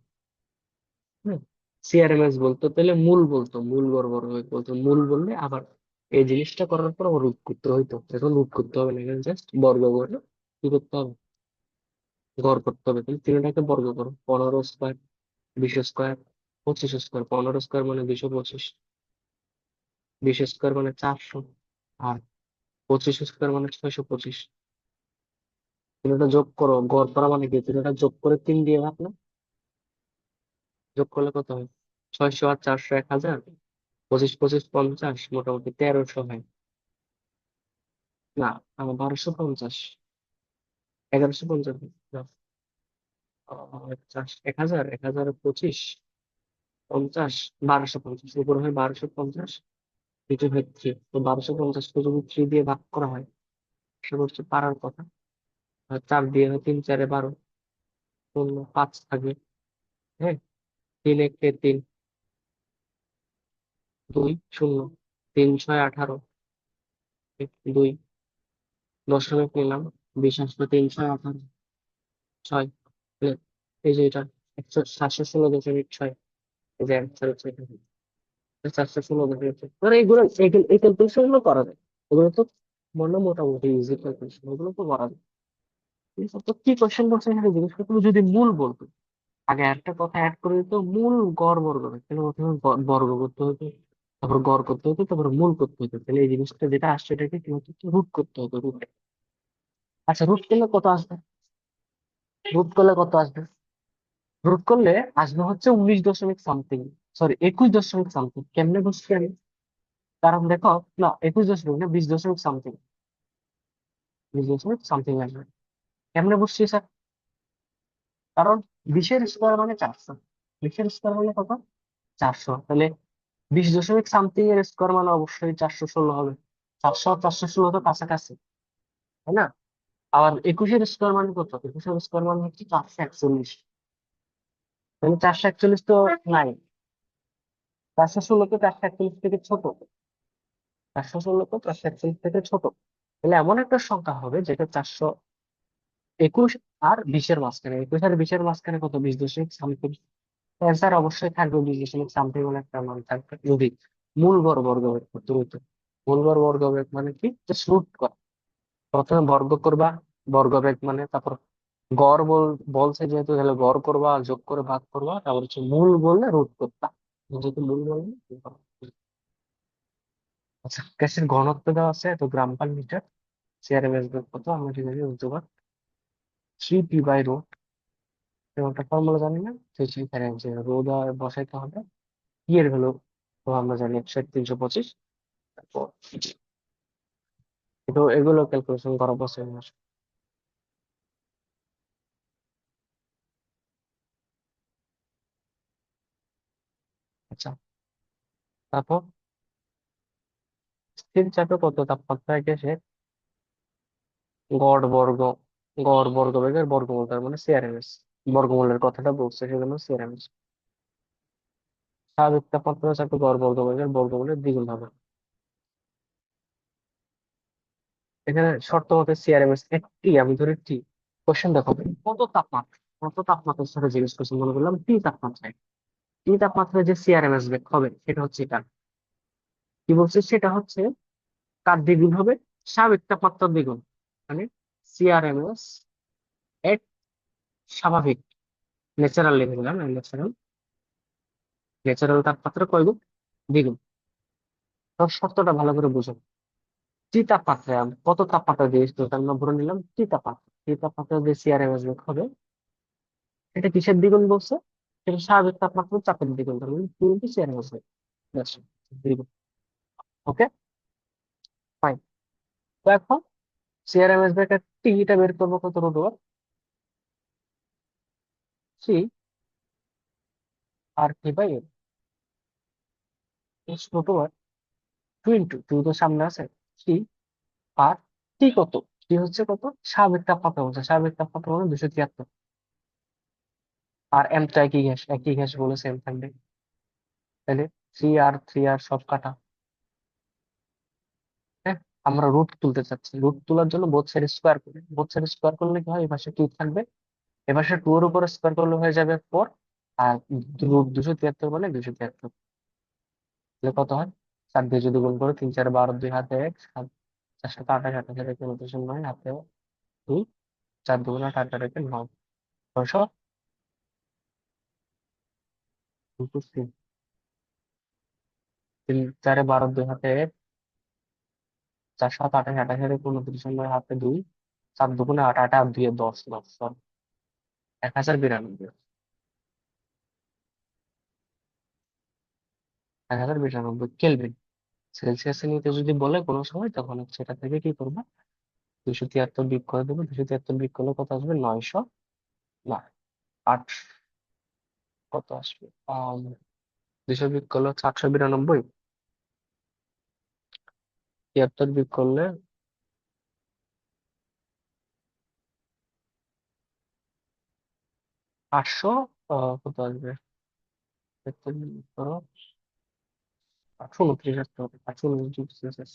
হ্যাঁ, সিআরএমএস বলতো তাহলে মূল বলতো, মূল গড় বর্গ বেগ বলতো, মূল বললে আবার এই জিনিসটা করার পর আবার রুট করতে হইতো, এখন রুট করতে হবে না, এখানে জাস্ট বর্গ করে কি করতে হবে, গড় করতে হবে। তাহলে তিনটাকে বর্গ করো, 15 স্কোয়ার, 20 স্কোয়ার, 25 স্কোয়ার। 15 স্কোয়ার মানে 225, 20 স্কোয়ার মানে 400, আর 25 স্কোয়ার মানে 625। তিনটা যোগ করো, গড় করা মানে কি, তিনটা যোগ করে 3 দিয়ে ভাগ না, যোগ করলে কত হয়, 600 আর 400 1000, পঁচিশ পঁচিশ 50, মোটামুটি 1300 হয়। না, আমার 1250, 1150 না, 1000, 1025, 50, 1250, উপরে হয় 1250, নিচে হয় 3। তো 1250 কে যদি 3 দিয়ে ভাগ করা হয়, সেটা হচ্ছে পারার কথা। আর 4 দিয়ে হয় 3 4 12, শূন্য 5 থাকবে। হ্যাঁ, 3 1 3, 2 0, 3 6 18, 2 দশমিক নিলাম, 20 আসলো, 3 6 18, 6। এই যে এটা 716.6, এই যে অ্যান্সার হচ্ছে এটা। 716.6, মানে এইগুলো এই ক্যালকুলেশন গুলো করা যায়। এগুলো তো মোটামুটি ইজি ক্যালকুলেশন, এগুলো তো করা যায়। ঠিক আছে? তো কি কোশ্চেন করছে এখানে জিজ্ঞেস করতে হবে, যদি মূল বলতো, আগে একটা কথা অ্যাড করে দিত, মূল গড় বর্গ হবে, তাহলে প্রথমে বর্গ করতে হতো, তারপর গড় করতে হতো, তারপর মূল করতে হতো। তাহলে এই জিনিসটা যেটা আসছে এটাকে কি হতো, রুট করতে হতো, রুট। আচ্ছা, রুট করলে কত আসবে? রুট করলে কত আসবে? রুট করলে আসবে হচ্ছে 19 দশমিক সামথিং, সরি 21 দশমিক সামথিং। কেমনে বুঝছি আমি? কারণ দেখো, না 21 দশমিক না, 20 দশমিক সামথিং, 20 দশমিক সামথিং আসবে। কেমনে বুঝছি স্যার? কারণ 20 এর স্কোয়ার মানে 400, 20 এর স্কোয়ার মানে কত? 400। তাহলে 20 দশমিক সামথিং এর স্কোয়ার মানে অবশ্যই 416 হবে। 400 আর 416 তো কাছাকাছি, তাই না? আবার 21-এর স্কোয়ার মানে কত? 21-এর স্কোয়ার মানে হচ্ছে 441। তাহলে 441 তো নাই, 416 তো 441 থেকে ছোট, 416 থেকে ছোট। তাহলে এমন একটা সংখ্যা হবে যেটা 421 আর 20-এর মাঝখানে, 21 আর 20-এর মাঝখানে কত? 20 দশমিক সামথিং। অ্যান্সার অবশ্যই থাকবে 20 দশমিক সামথিং বলে একটা মান থাকবে, যদি মূল বর্গ বর্গ বের করতে হতো। মূল বর্গ বর্গ বের মানে কি? জাস্ট রুট করা। প্রথমে বর্গ করবা, বর্গ বেগ মানে, তারপর গড় বলছে যেহেতু, তাহলে গড় করবা, যোগ করে ভাগ করবা, তারপর হচ্ছে মূল বললে রুট করবা, যেহেতু মূল বললে root করবা। আচ্ছা, গ্যাসের ঘনত্ব দেওয়া আছে তো গ্রাম পার মিটার, সিআরএমএস বেগ কত আমরা ঠিক আছে বুঝতে পার, 3p/রো। এরকম একটা ফর্মুলা জানি না, তো সেখানে যে রো দেওয়া বসাইতে হবে, কি এর ভ্যালু তো আমরা জানি 1/325। তারপর এগুলো ক্যালকুলেশন করা পসিবল। আচ্ছা, তারপর স্থির চাপে কত তাপমাত্রায় গ্যাসে গড় বর্গ গড় বর্গ বেগের বর্গমূল, তার মানে সিআরএমএস, বর্গমূলের কথাটা বলছে সেজন্য সিআরএমএস। স্বাভাবিক তাপমাত্রা চাপে গড় বর্গ বেগের বর্গমূলের দ্বিগুণ হবে। এখানে শর্ত মতে সিআরএমএস একটি, আমি ধরে টি। কোশ্চেন দেখো, কত তাপমাত্রার সাথে জিজ্ঞেস করছে, মনে করলাম টি তাপমাত্রায়। টি তাপমাত্রায় যে সিআরএমএস বেগ হবে সেটা হচ্ছে এটা, কি বলছে সেটা হচ্ছে কার দ্বিগুণ হবে? স্বাভাবিক তাপমাত্রার দ্বিগুণ, মানে সিআরএমএস এট স্বাভাবিক, ন্যাচারাল লিখে দিলাম, ন্যাচারাল, ন্যাচারাল তাপমাত্রা কয় গুণ? দ্বিগুণ। তো শর্তটা ভালো করে বুঝো। টি তাপমাত্রায় কত তাপমাত্রা দিয়ে আমরা ধরে নিলাম টি তাপমাত্রা, টি তাপমাত্রা যে সিআরএমএস বেগ হবে, এটা কিসের দ্বিগুণ বলছে? সেটা স্বাভাবিক তাপমাত্রা চাপের দ্বিগুণ, তার মানে পুরোটি সিআরএমএস বেগ, ব্যাস, দ্বিগুণ। ওকে, ফাইন। তো এখন সিআরএমএস বেগ এর টি টা বের করবো কত? রুট ওভার 3 আর টি/এল, রুট ওভার 2 তো সামনে আছে, 3 আর টি কত? টি হচ্ছে কত? স্বাভাবিক তাপমাত্রা বলছে, স্বাভাবিক তাপমাত্রা মানে 273। আর এম তো একই গ্যাস বলে সেম থাকবে। তাহলে 3 আর 3 আর সব কাটা। হ্যাঁ, আমরা রুট তুলতে চাচ্ছি, রুট তোলার জন্য বোথ সাইড স্কোয়ার করে, বোথ সাইড স্কোয়ার করলে কি হয়, এই পাশে 2 থাকবে, এ পাশে 2 এর উপর স্কোয়ার করলে হয়ে যাবে 4। আর রুট 273 মানে 273, তাহলে কত হয়? 7 দিয়ে যদি গুণ করো, 3 4 12, 2 হাতে 1, 7 4 7 28, 28 একে 29, হাতে 2, 4 2 8, 8 একে 9, 900, 3 3 4 12, 2 হাতে 1, 4 7 28, 28 একে 29, হাতে 2, 7 2 8, 8 আর 2 10, 10 সরি 1092। 1099 কেলভিন। সেলসিয়াসে নিতে যদি বলে কোনো সময়, তখন হচ্ছে এটা থেকে কি করবো, 273 বিয়োগ করে দেবো। 273 বিয়োগ করলে কত আসবে, 900 না 8, কত আসবে, 200 বিয়োগ করলে হচ্ছে 892। 73 বিয়োগ করলে 800, কত আসবে, 73 বিয়োগ করো, 829 আসতে হবে, 829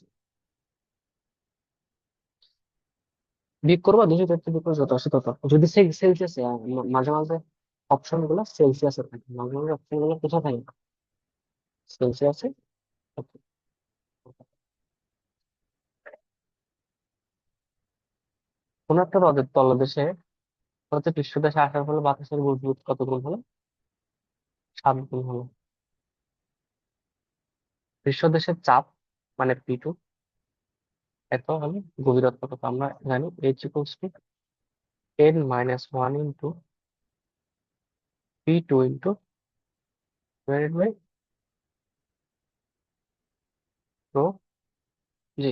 বিয়োগ করবা। 273 বিয়োগ করে যত আসে তত, যদি সেলসিয়াসে, মাঝে মাঝে অপশন গুলো সেলসিয়াসে থাকে, মাঝে মাঝে অপশন গুলো কোথায় থাকে, সেলসিয়াসে থাকে। কোন একটা হ্রদের তলদেশে হচ্ছে পৃষ্ঠদেশে আসার ফলে বাতাসের বুদবুদ কত গুণ হলো, 7 গুণ হলো। পৃষ্ঠদেশের চাপ মানে P2 এত হলে গভীরত্ব কত, আমরা জানি H = 10 - 1 into P2 into divided by rho G.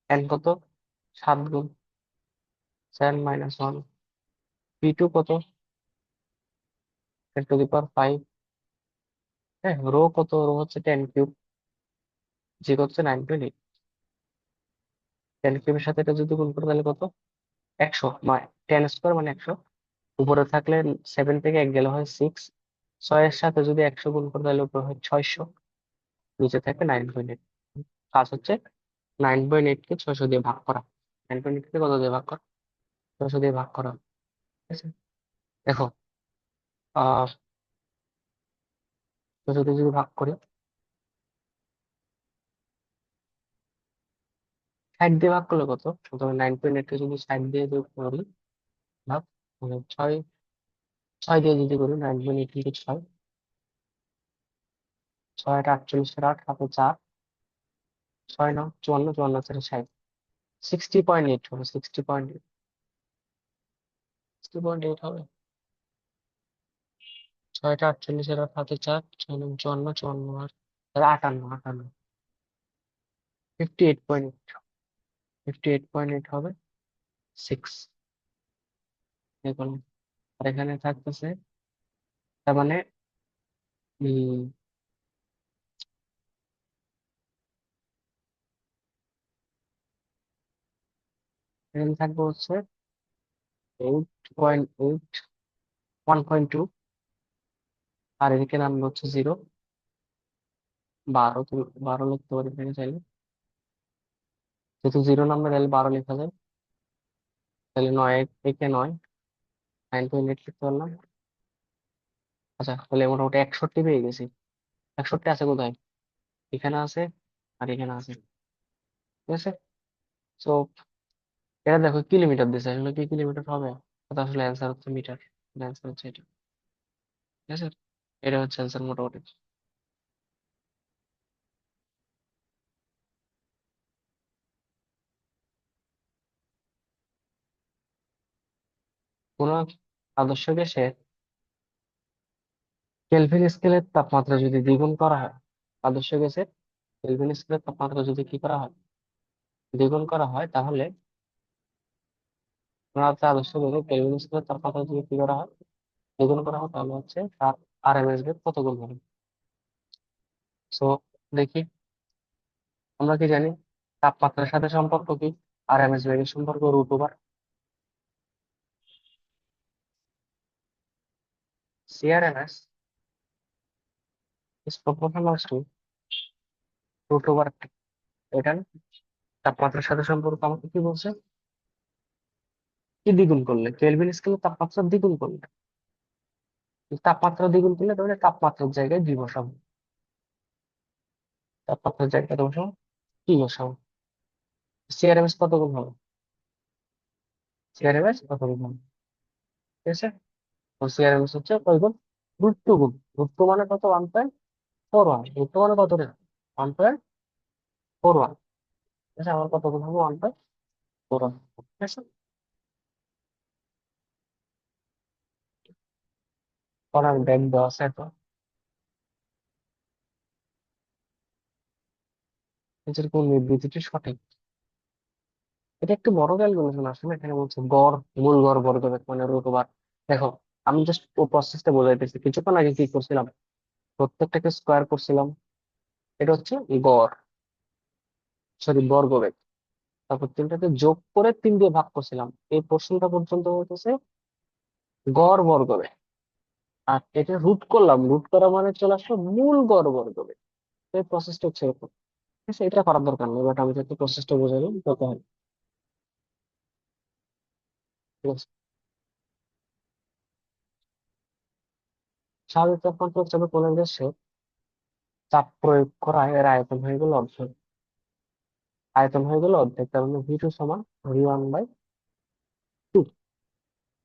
N কত, 7 গুণ 7 - 1। P2 কত, 10⁵। হ্যাঁ, রো কত, রো হচ্ছে 10³ জি হচ্ছে 9.8। 10³ এর সাথে এটা যদি গুণ করে তাহলে কত, 100, 10² মানে 100। উপরে থাকলে 7 থেকে 1 গেলে হয় 6, 6 এর সাথে যদি 100 গুণ করে তাহলে উপরে হয় 600, নিচে থাকে 9.8। কাজ হচ্ছে 9.8 কে 600 দিয়ে ভাগ করা। 9.8 কে কত দিয়ে ভাগ করা, 600 দিয়ে ভাগ করা। ঠিক আছে, দেখো, 600 দিয়ে যদি ভাগ করি, 60 দিয়ে ভাগ করলে কত, প্রথমে 9.8 কে যদি 60 দিয়ে যোগ করি, ভাগ, মানে 6, 6 দিয়ে যদি করি, 9.8 ইন্টু 6, 6 × 8 = 48, হাতে 4, 6 9 54, 54 4 60, 60.8 হবে, 60.8, 60.8 হবে। 6 × 48, হাতে 4, 6 9 54, 54 আর 58, 58, 58.8, 58.8 হবে 6। দেখুন, আর এখানে থাকতেছে, তার মানে উম, এখানে থাকবে হচ্ছে 8.8, 1.2, আর এদিকে নামবে হচ্ছে 0, 12। তুমি 12 লিখতে পারি এখানে চাইলে, যেহেতু 0 নাম্বার তাহলে 12 লেখা যায়। তাহলে 9 একে 9, 9.8 লিখতে পারলাম। আচ্ছা, তাহলে মোটামুটি 61 পেয়ে গেছি। 61 আছে কোথায়, এখানে আছে আর এখানে আছে। ঠিক আছে, তো এটা দেখো কিলোমিটার দিছে, আসলে কি কিলোমিটার হবে, এটা আসলে অ্যান্সার হচ্ছে মিটার। অ্যান্সার হচ্ছে এটা। ঠিক আছে, এটা হচ্ছে অ্যান্সার মোটামুটি। কোন আদর্শ গ্যাসে কেলভিন স্কেলের তাপমাত্রা যদি দ্বিগুণ করা হয়, আদর্শ গ্যাসের কেলভিন স্কেলের তাপমাত্রা যদি কি করা হয়, দ্বিগুণ করা হয়, তাহলে আমরা হচ্ছে আদর্শ গ্যাসের কেলভিন স্কেলের তাপমাত্রা যদি কি করা হয়, দ্বিগুণ করা হয়, তাহলে হচ্ছে তার আরএমএস বেগ কত গুণ হবে। সো দেখি, আমরা কি জানি তাপমাত্রার সাথে সম্পর্ক কি, আরএমএস বেগের সম্পর্ক √, CRMS is proportional to √। এটা না? তাপমাত্রার সাথে সম্পর্ক আমাকে কি বলছে, কি দ্বিগুণ করলে, কেলভিন স্কেলে তাপমাত্রা দ্বিগুণ করলে, তাপমাত্রা দ্বিগুণ করলে তাহলে তাপমাত্রার জায়গায় কি বসাবো, তাপমাত্রার জায়গায় বসাবো কি বসাবো, CRMS কত গুণ হবে, CRMS কত গুণ হবে। ঠিক আছে, তো CRMS হচ্ছে কয় গুণ, √2 গুণ। √2 মানে কত, 1.41। √2 মানে কত রে, 1.41। ঠিক আছে, আমার কত গুণ হবে, 1.41। ঠিক আছে, করার ব্যাগ দেওয়া আছে তো নিচের কোন বিবৃতিটি সঠিক? এটা একটু বড় ক্যালকুলেশন আসলে। এখানে বলছে গড়, মূল গড় বর্গবেগ মানে রুট ওভার। দেখো, আমি জাস্ট ও প্রসেসটা বোঝাইতেছি। কিছুক্ষণ আগে কি করছিলাম, প্রত্যেকটাকে স্কোয়ার করছিলাম, এটা হচ্ছে গড়, সরি বর্গবেগ। তারপর তিনটাকে যোগ করে 3 দিয়ে ভাগ করছিলাম, এই পোর্শনটা পর্যন্ত হইতেছে গড় বর্গবেগ। আর এটা রুট করলাম, রুট করা মানে চলে আসলো মূল গড় বর্গবেগ। তো এই প্রসেসটা হচ্ছে এরকম। ঠিক আছে, এটা করার দরকার নেই, বাট আমি যাতে প্রসেসটা বোঝালাম তত হয়। ঠিক আছে, স্বাভাবিক তাপমাত্রা চাপে কোন গ্যাসে চাপ প্রয়োগ করায় এর আয়তন হয়ে গেল অর্ধেক। আয়তন হয়ে গেল অর্ধেক, তার মানে ভি টু সমান V1/2।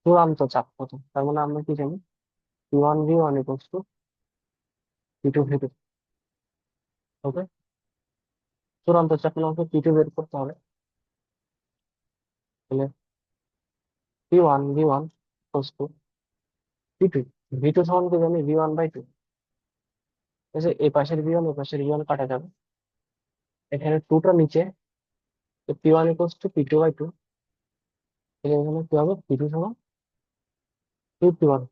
চূড়ান্ত চাপ কত? তার মানে আমরা কি জানি, V1 equals to P2 V2। ওকে, চূড়ান্ত চাপ মানে আমাকে P2 বের করতে হবে। তাহলে V1 equals to P2। V2 সমান কি জানি, V1/2। ঠিক আছে, এই পাশের V1 এই পাশের V1 কাটা যাবে, এখানে টুটা নিচে, তো P1 ইকুয়ালস টু P2/2। তাহলে এখানে কি হবে, P2 সমান √1,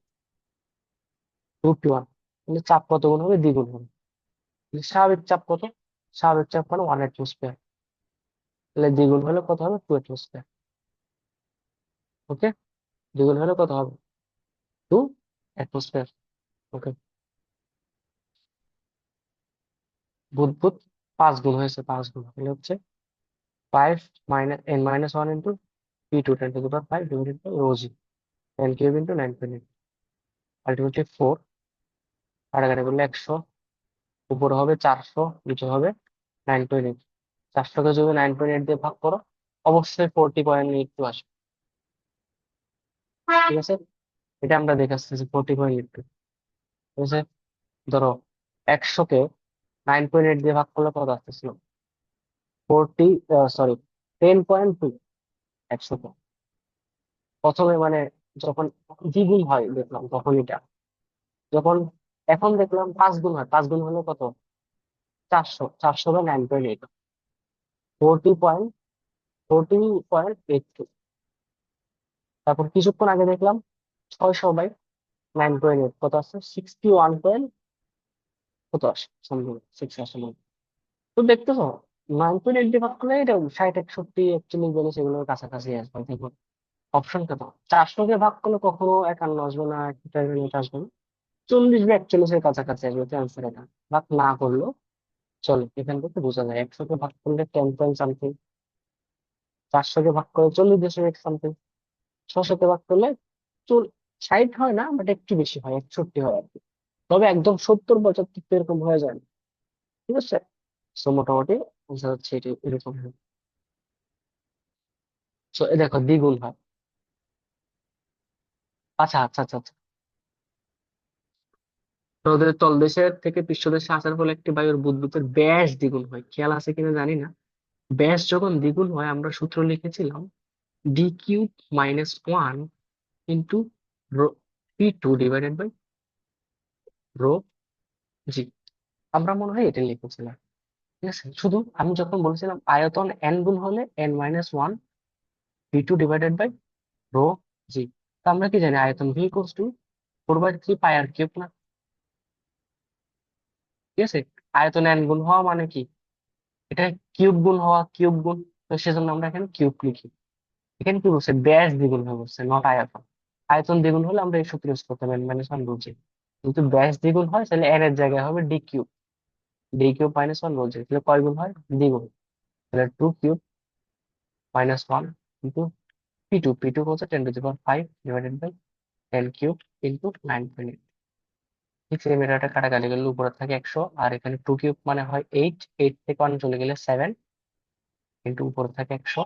√1। তাহলে চাপ কত গুণ হবে, দ্বিগুণ হবে। তাহলে স্বাভাবিক চাপ কত? স্বাভাবিক চাপ মানে 1 atmosphere। তাহলে দ্বিগুণ হলে কত হবে, 2 atmosphere। ওকে, দ্বিগুণ হলে কত হবে, 2 atmosphere। ওকে, বুদবুদ 5 গুণ হয়েছে, 5 গুণ তাহলে হচ্ছে 5 - n - 1 × P2 10⁵ N³ × 9.8, আলটিমেটলি 4। কাটাকাটি করলে 100, উপরে হবে 400, নিচে হবে 9.8। 400কে যদি 9.8 দিয়ে ভাগ করো, অবশ্যই 40.82 আসবে। ঠিক আছে, এটা আমরা দেখে আসতেছি 40.82। ঠিক আছে, ধরো 100কে 9.8 দিয়ে ভাগ করলে কত আসতেছিল, 10.2। 100কে প্রথমে মানে যখন দ্বিগুণ হয় দেখলাম তখন এটা, যখন এখন দেখলাম 5 গুণ হয়, 5 গুণ হলে কত, 400। 400/9.8, 40.82। তারপর কিছুক্ষণ আগে দেখলাম 600/9.8 কত আছে, 61 পয়েন্ট কত আসে, সামথিং 6 আসে মনে হয়। তো দেখতেছো, 9.8 দিয়ে ভাগ করলে এটা 60, 61, 41 এগুলোর কাছাকাছি আসবে। দেখো অপশন কত, 400 কে ভাগ করলে কখনো 51 আসবে না, 41 আসবে না, 40 বা 41-এর কাছাকাছি আসবে। অ্যান্সার এটা ভাগ না করলেও চলো, এখান থেকে বোঝা যায় 100কে ভাগ করলে 10 পয়েন্ট সামথিং, 400কে ভাগ করলে 40.1 সামথিং, 600কে ভাগ করলে 60 হয় না, বাট একটু বেশি হয়, 61 হয় আর কি। তবে একদম 70-75 তো এরকম হয়ে যায় না। ঠিক আছে, সো মোটামুটি আনসার হচ্ছে এটি এরকম হয়। সো এ দেখো দ্বিগুণ হয়। আচ্ছা আচ্ছা আচ্ছা আচ্ছা, রোদের তলদেশের থেকে পৃষ্ঠদেশে আসার ফলে একটি বায়ুর বুদবুদের ব্যাস দ্বিগুণ হয়, খেয়াল আছে কিনা জানি না। ব্যাস যখন দ্বিগুণ হয় আমরা সূত্র লিখেছিলাম D³ - 1 P2/ρ g। আমরা মনে হয় এটা লিখেছিলাম। ঠিক আছে, শুধু আমি যখন বলেছিলাম আয়তন n গুণ হলে n - 1 P2/ρ g। তা আমরা কি জানি, আয়তন V = 4/3 πr³ না? ঠিক আছে, আয়তন n গুণ হওয়া মানে কি, এটা কিউব গুণ হওয়া, কিউব গুণ। তো সেজন্য আমরা এখানে কিউব লিখি। এখানে কি বলছে, ব্যাস দ্বিগুণ হয়ে বলছে, নট আয়তন। আয়তন দ্বিগুণ হলে আমরা এই সূত্র ইউজ করতাম, n - 1 বলছি। কিন্তু ব্যাস দ্বিগুণ হয় তাহলে n এর জায়গায় হবে D³ - 1 বলছে, তাহলে কয় গুণ হয়, দ্বিগুণ। তাহলে 2³ - 1 ইন্টু P2 হচ্ছে 10⁵ ঠিক সেম, এটা কাটাকাটি গেলে উপরে থাকে 100, আর এখানে 2³ মানে হয় 8, 8 থেকে 1 চলে গেলে 7, কিন্তু উপরে থাকে 100,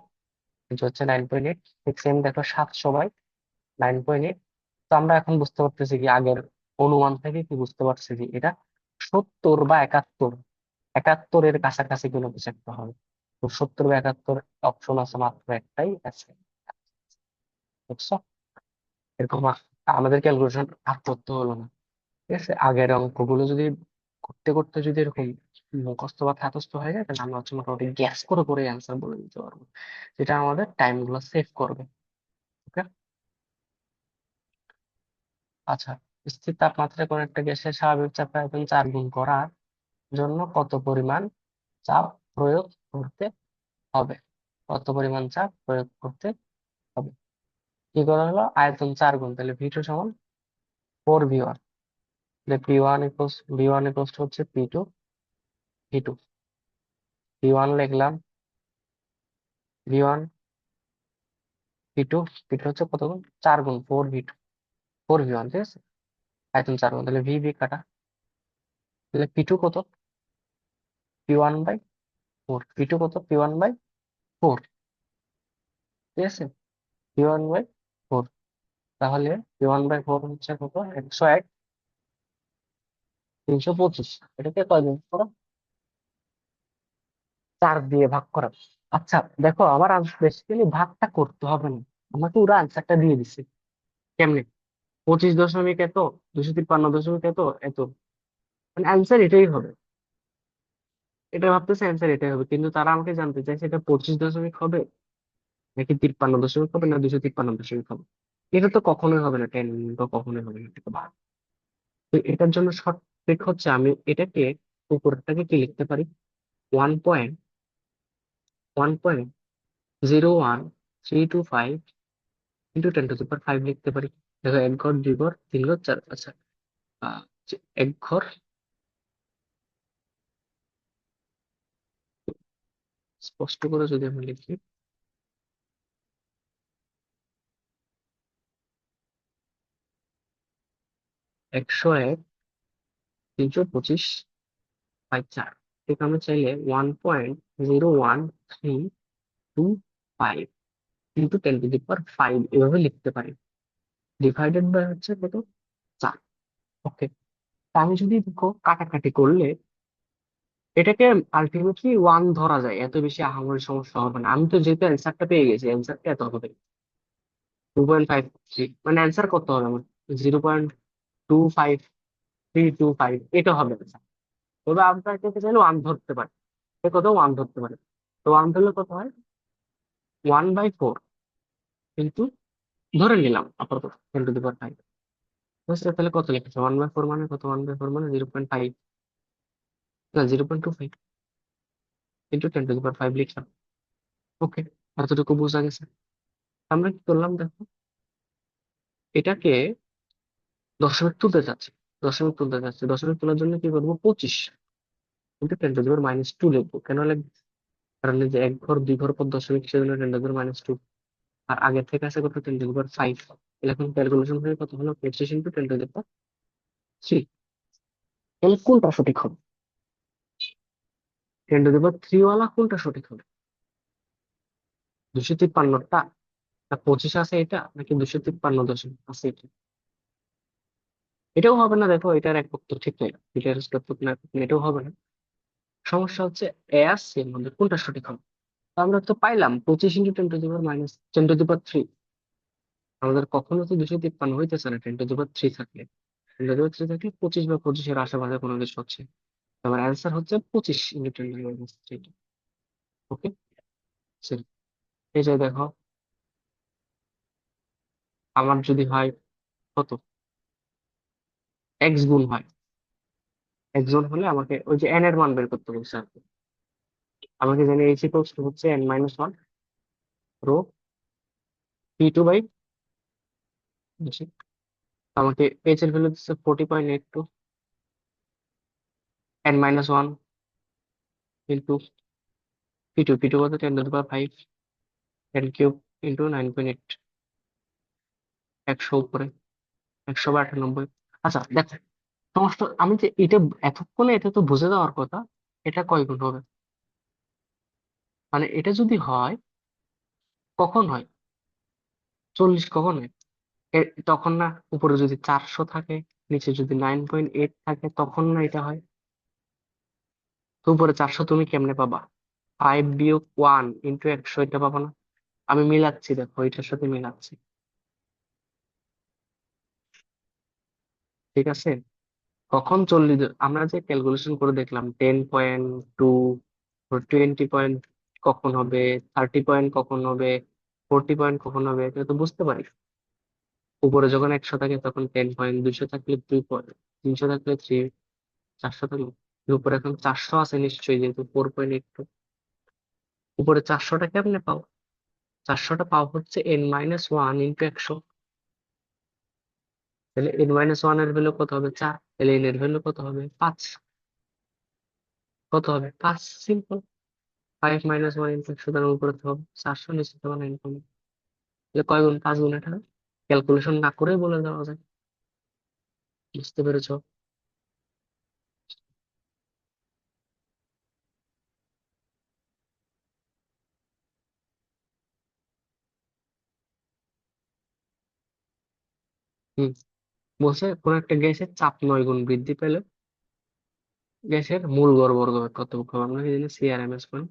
কিন্তু হচ্ছে 9.8। ঠিক সেম দেখো 700/9.8। তো আমরা এখন বুঝতে পারতেছি কি, আগের অনুমান থেকে কি বুঝতে পারছি যে এটা 70 বা 71, 71-এর কাছাকাছি কোনো কিছু একটা হবে। তো 70 বা 71 অপশন আছে, মাত্র একটাই আছে। বুঝছো, এরকম আমাদের ক্যালকুলেশন আর করতে হলো না। ঠিক আছে, আগের অঙ্কগুলো যদি করতে করতে যদি এরকম মুখস্থ বা ধাতস্থ হয়ে যায়, তাহলে আমরা হচ্ছে মোটামুটি গ্যাস করে করে অ্যান্সার বলে দিতে পারবো, যেটা আমাদের টাইম গুলো সেভ করবে। ওকে। আচ্ছা, স্থির তাপমাত্রায় কোন একটা গ্যাসের স্বাভাবিক চাপের আয়তন 4 গুণ করার জন্য কত পরিমাণ চাপ প্রয়োগ করতে হবে? কত পরিমাণ চাপ প্রয়োগ করতে হবে? কি করা হলো, আয়তন 4 গুণ, তাহলে ভি টু সমান 4 ভি ওয়ান। তাহলে ভি ওয়ান হচ্ছে ভি টু। ভি ওয়ান লিখলাম, V one, V two, V two হচ্ছে কত গুণ, 4 গুণ, 4 ভি টু, 4 ভি ওয়ান, ঠিক আছে। আয়তন 4 গুণ, তাহলে ভি ভি কাটা। তাহলে পি টু কত, P one by 4, P two কত, পি ওয়ান বাই 4, ঠিক আছে, পি ওয়ান বাই 4। তাহলে পি ওয়ান বাই 4 হচ্ছে কত, 101, 325। এটাকে কয় গুণ করো, 4 দিয়ে ভাগ করা। আচ্ছা দেখো, আমার বেসিক্যালি ভাগটা করতে হবে না, আমাকে ওরা আনসারটা দিয়ে দিছে। কেমনে, 25 দশমিক এত, 253 দশমিক এত এত, মানে অ্যান্সার এটাই হবে। এটা ভাবতেছে অ্যান্সার এটাই হবে, কিন্তু তারা আমাকে জানতে চাইছে এটা 25 দশমিক হবে, নাকি 53 দশমিক হবে, না 253 দশমিক হবে। এটা তো কখনোই হবে না, 10 তো কখনোই হবে না, এটা তো ভাগ। তো এটার জন্য সঠিক হচ্ছে আমি এটাকে, উপরটাকে কি লিখতে পারি, 1.010325 × 10⁵ লিখতে পারি। দেখো, এক ঘর, দুই ঘর, তিন ঘর, চার, আচ্ছা, এক ঘর, স্পষ্ট করে যদি আমি লিখি, 101, 325/4, ঠিক, আমরা চাইলে 1.010325 × 10⁵ এভাবে লিখতে পারি, ডিভাইডেড বাই হচ্ছে কত, 4। ওকে। আমি যদি দেখো কাটাকাটি করলে এটাকে আলটিমেটলি 1 ধরা যায়, এত বেশি আহামরি সমস্যা হবে না। আমি তো যেহেতু অ্যান্সারটা পেয়ে গেছি, অ্যান্সারটা এত হবে, 2.53, মানে অ্যান্সার কত হবে আমার, 0.25325, এটা হবে answer। তবে আপনার ক্ষেত্রে চাইলে 1 ধরতে পারে, সে কত, 1 ধরতে পারে। তো 1 ধরলে কত হয়, 1/4, কিন্তু ধরে নিলাম আপাতত 10⁵ বুঝতে, তাহলে কত লিখেছে, 1/4 মানে কত, 1/4 মানে 0.5, না 0.25 × 10⁵ লিখলাম। ওকে, এতটুকু বোঝা গেছে। আমরা কি করলাম দেখো, এটাকে দশমিক তোলার জন্য কি করবো, 25 × 10⁻² লিখবো। কেন লিখবো, কারণ এই যে এক ঘর, দুই ঘর পর দশমিক, সেজন্য 10⁻²। আর আগে থেকে আছে কত, 10⁵ এখন ক্যালকুলেশন হয়ে কত হলো, 25 × 10⁻³ তাহলে কোনটা সঠিক হবে, 10⁻³ ওয়ালা কোনটা সঠিক হবে, 253টা, না 25 আছে এটা, নাকি 253 আছে এটা? এটাও হবে না, দেখো এটার এক উত্তর ঠিক নাই, এটার উত্তর না, এটাও হবে না। সমস্যা হচ্ছে এ আর সি এর মধ্যে কোনটা সঠিক হবে। তো আমরা তো পাইলাম 25 × 10⁻³ আমাদের কখনো তো 253 হইতেছে না, 10⁻³ থাকলে, 10⁻³ থাকলে 25 বা 25-এর আশেপাশে কোনো কিছু হচ্ছে। তো আমার অ্যান্সার হচ্ছে 25 × 10⁻³। ওকে, সরি। এই যে দেখো, আমার যদি হয় কত, এক্স গুণ হয়, এক্স গুণ হলে আমাকে ওই যে এন এর মান বের করতে বলছে আর কি। আমাকে জানি এইচ ইকুয়ালস টু হচ্ছে n-1 রো P2/, আমাকে এইচ এর ভ্যালু দিচ্ছে 40.82, n-1 ইন্টু P2 কত, 10⁵, 10³ ইন্টু 9.8, 100 উপরে, 100/98। আচ্ছা দেখো, সমস্যা আমি যে এটা এতক্ষণে এটা তো বুঝে দেওয়ার কথা, এটা কয় গুণ হবে, মানে এটা যদি হয়, কখন হয়, 40 কখন হয়, তখন না, উপরে যদি 400 থাকে, নিচে যদি 9.8 থাকে, তখন না এটা হয়। তো উপরে 400 তুমি কেমনে পাবা, 5-1 × 100, এটা পাবো না। আমি মিলাচ্ছি, দেখো এটার সাথে মিলাচ্ছি, ঠিক আছে। কখন 40, আমরা যে ক্যালকুলেশন করে দেখলাম 10.2, 20 পয়েন্ট কখন হবে, 30 পয়েন্ট কখন হবে, 40 পয়েন্ট কখন হবে, এটা তো বুঝতে পারি। উপরে যখন 100 থাকে তখন 10 পয়েন্ট, 200 থাকলে 2 পয়েন্ট, 300 থাকলে 3, 400 থাকলে, উপরে এখন 400 আছে নিশ্চয়ই, যেহেতু 4.82। উপরে 400টা কেমনে পাও? 400টা পাও হচ্ছে n-1 ইন্টু 100। তাহলে n-1 এর ভ্যালু কত হবে? 4। তাহলে n এর ভ্যালু কত হবে? 5। কত হবে? 5। সিম্পল। 5 - 1 ইন্টু 100, তার উপরে তো হবে 400, নিচে তো 9 হবে। তাহলে কয় গুণ? 5 গুণ। এটা ক্যালকুলেশন না করেই বলে দেওয়া যায়। বুঝতে পেরেছো? হুম। বলছে কোন একটা গ্যাসের চাপ 9 গুণ বৃদ্ধি পেলে গ্যাসের মূল গড় বর্গবেগ কত হবে? আমরা কি জানি CRMS মান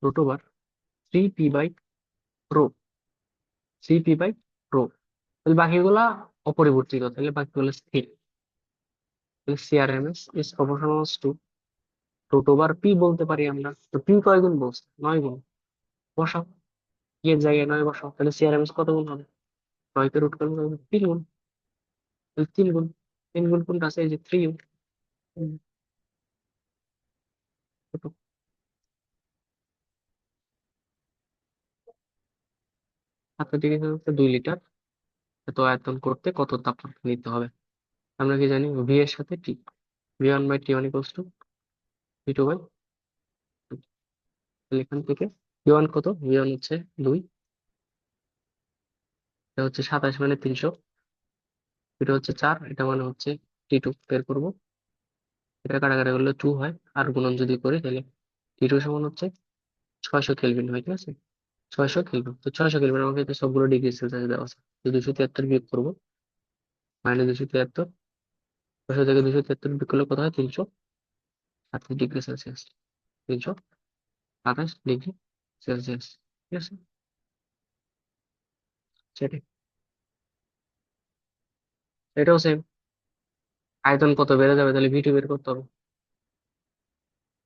√/3 pi by rho, 3 pi by rho. তাহলে বাকিগুলা অপরিবর্তিত, তাহলে বাকিগুলো স্থির। তাহলে CRMS is proportional to √/p বলতে পারি আমরা। তো পি কয় গুণ বলছে? 9 গুণ। বসাও, কি এর জায়গায় 9 বসাও, তাহলে CRMS কত গুণ হবে? 9 কে রুট করলে কত হবে? 3 গুণ। তাহলে 3 গুণ। 3 গুণ কোনটা আছে? এই যে 3। হাতের দিকে হচ্ছে 2 লিটার। এত আয়তন করতে কত তাপমাত্রা নিতে হবে? আমরা কি জানি? ভি এর সাথে টি, V1/T1 ইকুয়ালস টু V2/2। তাহলে এখান থেকে V1 কত? V1 হচ্ছে 2, এটা হচ্ছে 27 মানে 300, এটা হচ্ছে 4, এটা মানে হচ্ছে T2 বের করবো। এটা কাটাকাটি করলে 2 হয়, আর গুণন যদি করি তাহলে T2 সমান হচ্ছে 600 কেলভিন হয়, ঠিক আছে? 600 কেলভিন, তো 600 কেলভিন আমাকে তো সবগুলো ডিগ্রি সেলসিয়াস দেওয়া আছে। তো 273 বিয়োগ করবো, -273। 600 থেকে 273 বিয়োগ করলে কত হয়? 328 ডিগ্রি সেলসিয়াস। 328 ডিগ্রি সেলসিয়াস, ঠিক আছে? সেটাই। এটাও সেম। আয়তন কত বেড়ে যাবে? তাহলে V2 বের করতে হবে।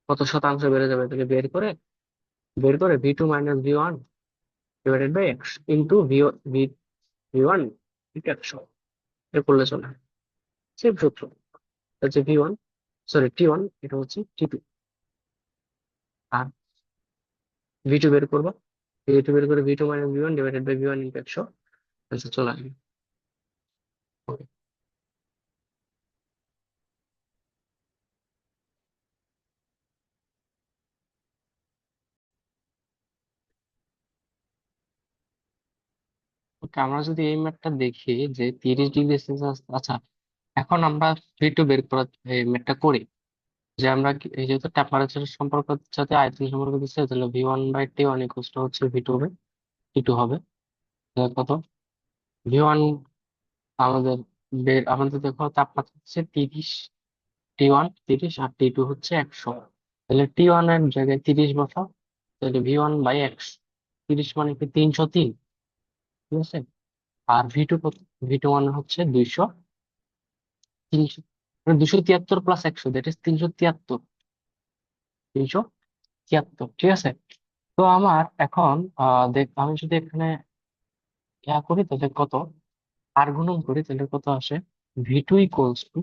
কত শতাংশ বেড়ে যাবে? তাহলে বের করে V2 - V1 divided by X into V one into 100, এর করলে চলে। সেম সূত্র। এটা হচ্ছে V1, সরি T1, এটা হচ্ছে T2। আর V2 বের করবো, V2 বের করে V2 - V1 divided by V1 into 100, answer চলে আসবে। ওকে। ওকে, আমরা যদি এই ম্যাথটা দেখি যে 30 ডিগ্রি সেলসিয়াস, আচ্ছা এখন আমরা V2 বের করার ম্যাথটা করি। যে আমরা এই যেহেতু টেম্পারেচার সম্পর্ক সাথে আয়তন সম্পর্ক দিচ্ছে, তাহলে V1/T1 ইকুয়াল টু হচ্ছে V2/T2 হবে। তাহলে কত? V1 আমাদের আমাদের দেখো তাপমাত্রা হচ্ছে 30, T1 30 আর T2 হচ্ছে 100। তাহলে T1 এর জায়গায় 30 বসাও, তাহলে V1/X, 30 মানে কি 303, ঠিক আছে? আর V2 কত? V2 মানে হচ্ছে 300, মানে 273 প্লাস 100, দ্যাট ইজ 373। 373, ঠিক আছে? তো আমার এখন দেখ, আমি যদি এখানে ইয়া করি তাহলে কত, আর গুণন করি তাহলে কত আসে? V2 equals to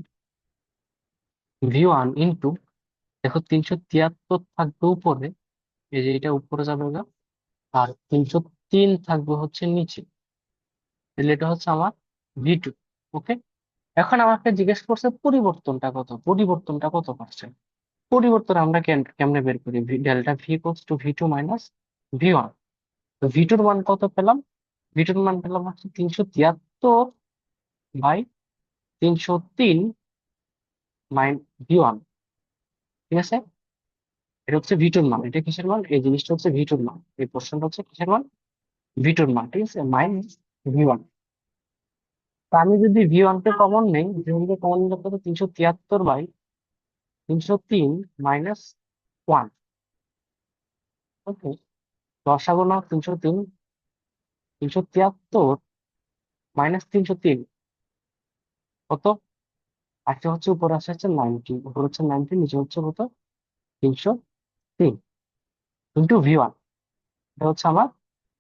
V1 into, দেখো 373 থাকবে উপরে, এই যে এটা উপরে যাবে গা, আর 303 থাকবে হচ্ছে নিচে। তাহলে এটা হচ্ছে আমার V2। ওকে। এখন আমাকে জিজ্ঞেস করছে পরিবর্তনটা কত পার্সেন্ট। পরিবর্তন আমরা কেমনে বের করি? Delta V equals to V2 minus V1। তো V2 এর মান কত পেলাম? V2 এর মান পেলাম হচ্ছে 373/303 V1, ঠিক আছে? এটা হচ্ছে V2 এর মান। এটা কিসের মান? এই জিনিসটা হচ্ছে V2 এর মান, এই পোর্শনটা হচ্ছে কিসের মান? V2 এর মান, ঠিক আছে? Minus V1। তো আমি যদি V1 কে কমন নেই, V1 কে কমন নিলে কত? 373/303 -1। ওকে। দশাগুণ 303, 373 - 303 কত? একটা হচ্ছে উপরে আছে হচ্ছে 90, উপরে হচ্ছে 90, নিচে হচ্ছে কত, 303 ইন্টু V1। এটা হচ্ছে আমার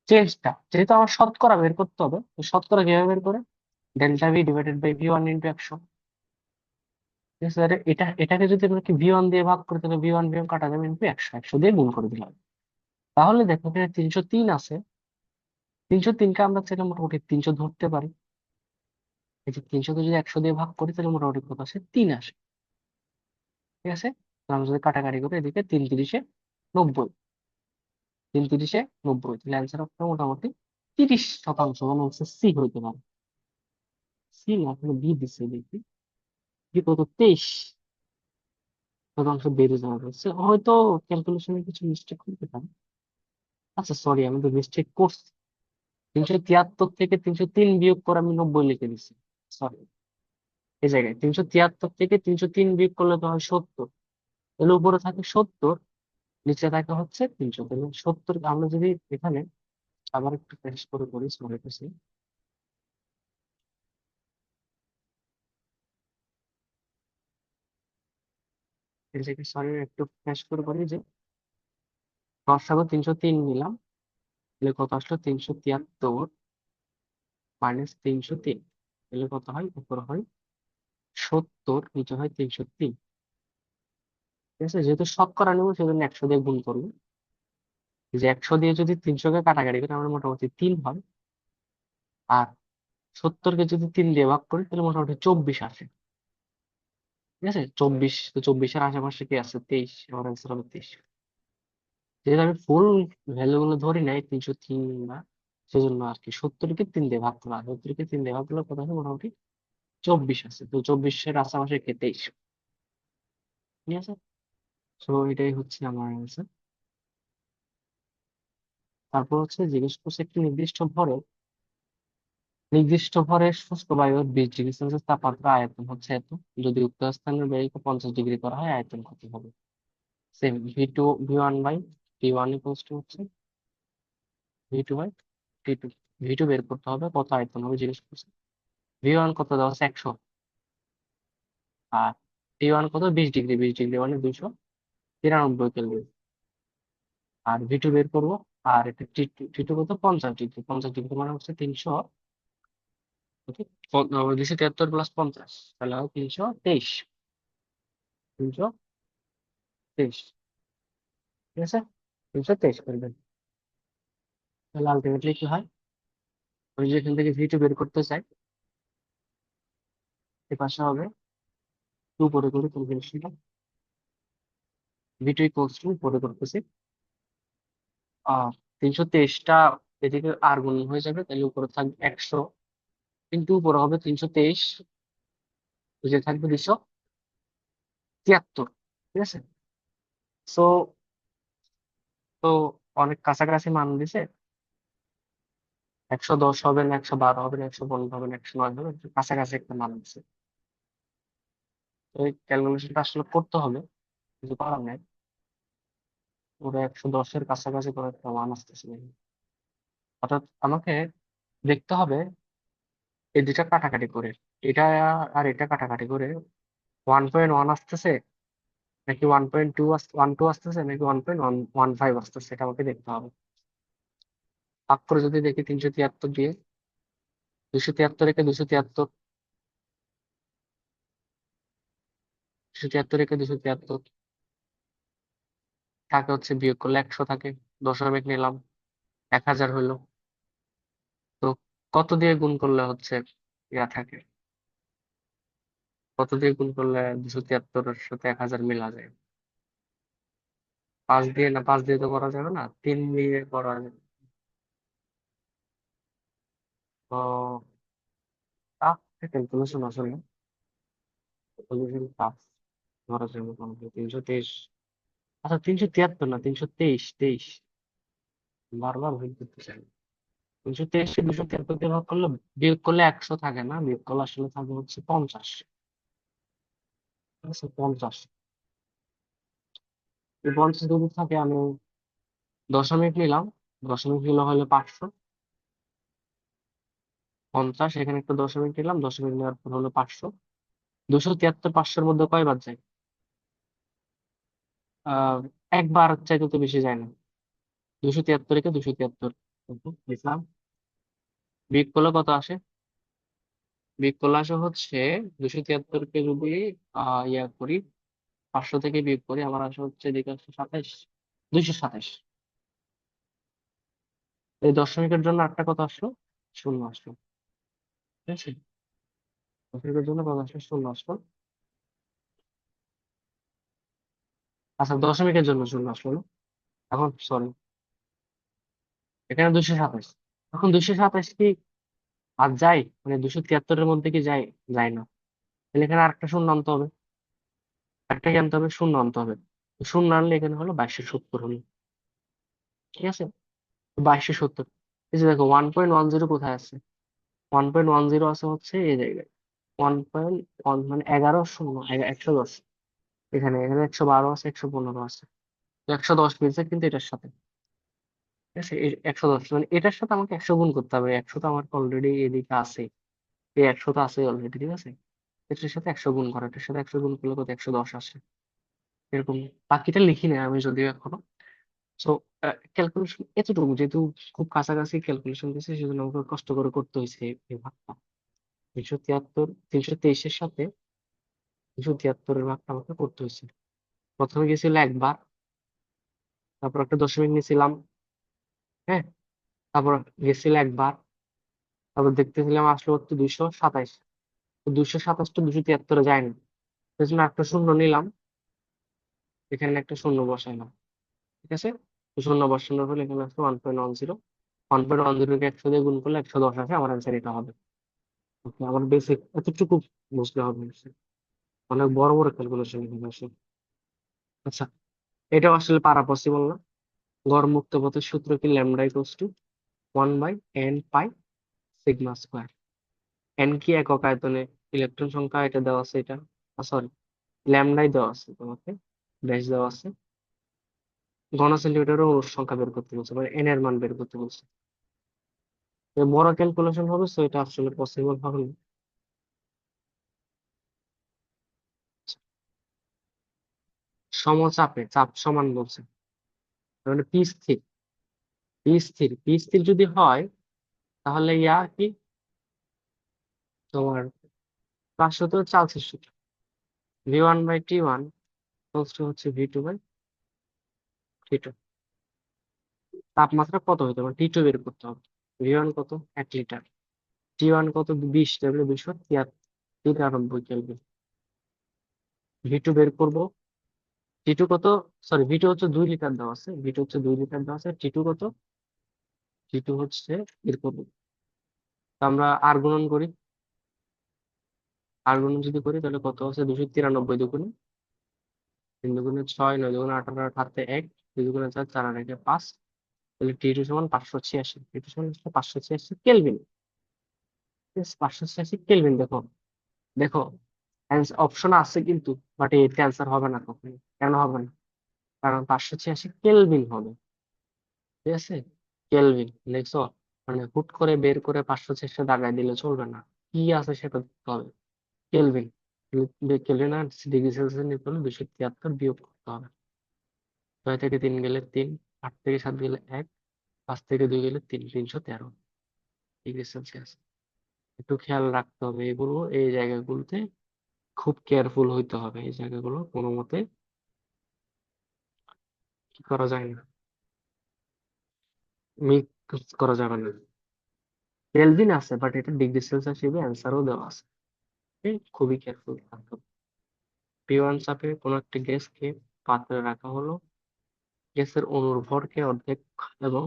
চেঞ্জটা, যেহেতু আমার শতকরা বের করতে হবে, তো শতকরা কিভাবে বের করে, ΔV/V1 ইন্টু 100। ঠিক আছে, এটাকে যদি আমরা কি V1 দিয়ে ভাগ করি, তাহলে V1 কাটা যাবে, ইন্টু 100, 100 দিয়ে গুণ করে দিলাম। তাহলে দেখো এখানে 303 আছে, 303কে আমরা চাইলে মোটামুটি 300 ধরতে পারি। এই যে 300 কে যদি 100 দিয়ে ভাগ করি, তাহলে মোটামুটি কত আসে, 3 আসে। ঠিক আছে, তো আমরা যদি কাটাকাটি করি, এদিকে 3 3 90, 3 3 90, তাহলে অ্যান্সার হবে মোটামুটি 30%, মানে হচ্ছে সি হইতে পারে। সি না, আসলে বি দিচ্ছে, দেখি কি কত, 23% বেড়ে যাওয়া হচ্ছে, হয়তো ক্যালকুলেশনে কিছু মিস্টেক করতে পারে। আচ্ছা সরি, আমি তো মিস্টেক করছি, 373 থেকে 303 বিয়োগ করে আমি 90 লিখে দিচ্ছি। সরি, এই জায়গায় 373 থেকে 303 বিয়োগ করলে তো হয় 70, এর উপরে থাকে 70, নিচে থাকে হচ্ছে 300, তাহলে 70 আমরা যদি এখানে আবার একটু ফ্রেশ করে করি, সরি করছি, এই জায়গায় সরি একটু ফ্রেশ করে করি যে 303 নিলাম, তাহলে কত আসলো, 373 - 303, তাহলে কত হয়, উপরে হয় 70, নিচে হয় 303। ঠিক আছে, যেহেতু শতকরা নেবো সেজন্য 100 দিয়ে গুণ করবো। এই যে 100 দিয়ে যদি 300 কে কাটাকাটি করি, আমার মোটামুটি 3 হয়। আর 70 কে যদি 3 দিয়ে ভাগ করি, তাহলে মোটামুটি 24 আসে। ঠিক আছে, 24, তো 24-এর আশেপাশে কি আছে, 23, আমার অ্যান্সার হবে 23। যেহেতু আমি ফুল ভ্যালু গুলো ধরি নাই, 303 না, সেজন্য আর কি 70-কে 3 দিয়ে ভাগ করা, 70-কে 3 দিয়ে ভাগ করলে কত আছে, মোটামুটি 24 আছে, তো 24-এর আশেপাশে কে, 23। ঠিক আছে, তো এটাই হচ্ছে আমার অ্যান্সার। তারপর হচ্ছে জিজ্ঞেস করছে একটি নির্দিষ্ট ভরে শুষ্ক বায়ুর 20 ডিগ্রি সেলসিয়াস তাপমাত্রা, আয়তন হচ্ছে এত, যদি উক্ত স্থানের বেগকে 50 ডিগ্রি করা হয়, আয়তন কত হবে। সেম V1 ইকুয়ালস টু হচ্ছে V2/T2, V2 বের করতে হবে, কত আয়তন হবে জিজ্ঞেস করছে। V1 কত দেওয়া আছে, 100, আর T1 কত, 20 ডিগ্রি, 20 ডিগ্রি মানে 293 কেলভিন। আর V2 বের করবো, আর এটা T2 কত, 50 ডিগ্রি, 50 ডিগ্রি মানে হচ্ছে 273 প্লাস 50, তাহলে হয় 323, 323। ঠিক আছে, 323 করবেন, তাহলে আলটিমেটলি কি হয়, আমি যদি এখান থেকে V2 বের করতে চাই, এ পাশে হবে 2 পরে করি ক্যালকুলেশনটা, V2 ইকুয়ালস টু পরে করতেছি, আহ 323টা এদিকে আর গুণ হয়ে যাবে, তাহলে উপরে থাকবে 100, কিন্তু উপরে হবে 323, যে থাকবে 273। ঠিক আছে, সো তো অনেক কাছাকাছি মান দিছে, 110 হবে না, 112 হবে না, 115 হবে না, 109 হবে, একটু কাছাকাছি একটা মান দিছে। তো এই ক্যালকুলেশনটা আসলে করতে হবে, কিছু করার নাই, পুরো 110-এর কাছাকাছি করে একটা মান আসতেছে দেখি। অর্থাৎ আমাকে দেখতে হবে এই দুটা কাটাকাটি করে, এটা আর এটা কাটাকাটি করে 1.1 আসতেছে, নাকি 1.2 আসতেছে, নাকি 1.115 আসতেছে, এটা আমাকে দেখতে হবে। ভাগ করে যদি দেখি 373 দিয়ে, 273 একে 273, 273 একে 273 থাকে হচ্ছে, বিয়োগ করলে 100 থাকে, দশমিক নিলাম, 1000 হইলো। তো কত দিয়ে গুণ করলে হচ্ছে ইয়া থাকে, কত দিয়ে গুণ করলে 273-এর সাথে 1000 মিলা যায়, 5 দিয়ে না, 5 দিয়ে তো করা যাবে না, 3 দিয়ে করা যাবে। তো টাফ ক্যালকুলেশন আসলে, ক্যালকুলেশন টাফ ধরা যাবে মোটামুটি 323, আচ্ছা 373 না, 323, বারবার ভুল করতে চাই। 323-কে 273 দিয়ে ভাগ করলে, বিয়োগ করলে 100 থাকে না, বিয়োগ করলে আসলে থাকে হচ্ছে 50। ঠিক আছে, 50, এই 50 যদি থাকে, আমি দশমিক নিলাম, দশমিক নিলে হলো 500, 50, এখানে একটা দশমিক নিলাম, দশমিক নেওয়ার পর হলো 500, 273 500-এর মধ্যে কয়বার যায়? আহ একবার চাইতে তো বেশি যায় না। 273 কে 273 লিখলাম। বিয়োগ করলে কত আসে? বিয়োগ করলে আসে হচ্ছে 273 কে যদি ইয়া করি, 500 থেকে বিয়োগ করি, আমার আসে হচ্ছে এদিকে আসে 27, 227। এই দশমিকের জন্য আটটা কত আসলো? শূন্য আসলো। ঠিক আছে, দশমিকের জন্য কত আসলো? শূন্য আসলো। আচ্ছা, দশমিকের জন্য শূন্য আসলো না? এখন সরি, এখানে 227। এখন 227 কি আর যায়? মানে 273-এর মধ্যে কি যায়? যায় না। তাহলে এখানে আরেকটা শূন্য আনতে হবে। একটা কি আনতে হবে? শূন্য আনতে হবে। তো শূন্য আনলে এখানে হলো 2270 হলো। ঠিক আছে, 2270। এই যে দেখো 1.10 কোথায় আছে? 1.10 আছে হচ্ছে এই জায়গায়। 1.1 মানে 11 শূন্য 110। এখানে এখানে 112 আছে, 115 আছে। তো 110 মিলছে কিন্তু এটার সাথে। ঠিক আছে, 110 মানে এটার সাথে আমাকে 100 গুণ করতে হবে। 100 তো আমার অলরেডি এদিকে আছে। এই 100 তো আছে অলরেডি। ঠিক আছে, এটার সাথে 100 গুণ করা, এটার সাথে 100 গুণ করলে কত? 110 আসে। এরকম। বাকিটা লিখি না আমি যদিও এখনো। সো ক্যালকুলেশন এতটুকু, যেহেতু খুব কাছাকাছি ক্যালকুলেশন দিয়েছে, সেজন্য আমাকে কষ্ট করে করতে হয়েছে এই ভাগটা। 373, 323-এর সাথে 373-এর ভাগটা আমাকে করতে হয়েছে। প্রথমে গেছিল একবার, তারপর একটা দশমিক নিয়েছিলাম। হ্যাঁ, তারপর গেছিল একবার, তারপর দেখতেছিলাম আসলো হচ্ছে 227। তো 227টা 273-এ যায় না, সেজন্য একটা শূন্য নিলাম, এখানে একটা শূন্য বসাইলাম। ঠিক আছে, তো শূন্য বসানোর ফলে এখানে আসলো 1.10। 1.10-কে 100 দিয়ে গুণ করলে 110 আসে, আমার অ্যান্সার এটা হবে। Okay, আমার বেসিক এতটুকু বুঝলে হবে। অনেক বড় বড় ক্যালকুলেশন এখানে আসে। আচ্ছা, এটা আসলে পারা পসিবল না। গড় মুক্ত পথের সূত্র কি? Lambda equals to 1/n pi sigma square. N কি একক আয়তনে ইলেকট্রন সংখ্যা, এটা দেওয়া আছে। এটা সরি, ল্যামডাই দেওয়া আছে তোমাকে, ব্যাস দেওয়া আছে। ঘন সেন্টিমিটারের অণুর সংখ্যা বের করতে বলছে, মানে এন এর মান বের করতে বলছে। তো বড় ক্যালকুলেশন হবে, তো এটা আসলে পসিবল হবে না। সমচাপে চাপ সমান বলছে, মানে পি স্থির। পি স্থির যদি হয়, তাহলে ইয়া কি তোমার পাঁচশত চার্লসের সূত্র, V1/T1 হচ্ছে V2/T2। তাপমাত্রা কত হইতে পারে? T2 বের করতে হবে। V1 কত? 1 লিটার। T1 কত? 20, তাহলে 293 কেলভিন। V2 বের করব। T2 কত? সরি, V2 হচ্ছে 2 লিটার দেওয়া আছে। V2 হচ্ছে 2 লিটার দেওয়া আছে। T2 কত? T2 হচ্ছে বের করবো। তো আমরা আর গুণন করি। আর গুণন যদি করি তাহলে কত আছে? 293 দুগুণে 3 দুগুণে 6, 9 দুগুণে 18, 18 × 1, 2 দুগুণে 4, 4 আর 1 5। তাহলে T2 সমান 586। T2 সমান 586 কেলভিন। 586 কেলভিন। দেখো দেখো, অপশন আছে কিন্তু, বাট এতে অ্যান্সার হবে না কখনো। কেন হবে না? কারণ 586 কেলভিন হবে। ঠিক আছে, কেলভিন দেখছো, মানে হুট করে বের করে 586 দাগায় দিলে চলবে না। কি আছে সেটা দেখতে হবে। কেলভিন, কেলভিন আর ডিগ্রি সেলসিয়াস নিতে হলে 273 বিয়োগ করতে হবে। 6 থেকে 3 গেলে 3, 8 থেকে 7 গেলে 1, 5 থেকে 2 গেলে 3, 313 ডিগ্রি সেলসিয়াস। একটু খেয়াল রাখতে হবে এগুলো, এই জায়গাগুলোতে খুব কেয়ারফুল হইতে হবে। এই জায়গাগুলো কোনো মতে কি করা যায় না, মিক্স করা যাবে না। কেলভিন আছে, বাট এটা ডিগ্রি সেলসিয়াস হিসেবে অ্যান্সারও দেওয়া আছে। খুবই কেয়ারফুল থাকতে হবে। P1 চাপে কোনো একটি গ্যাসকে পাত্রে রাখা হলো। গ্যাসের অণুর ভরকে অর্ধেক এবং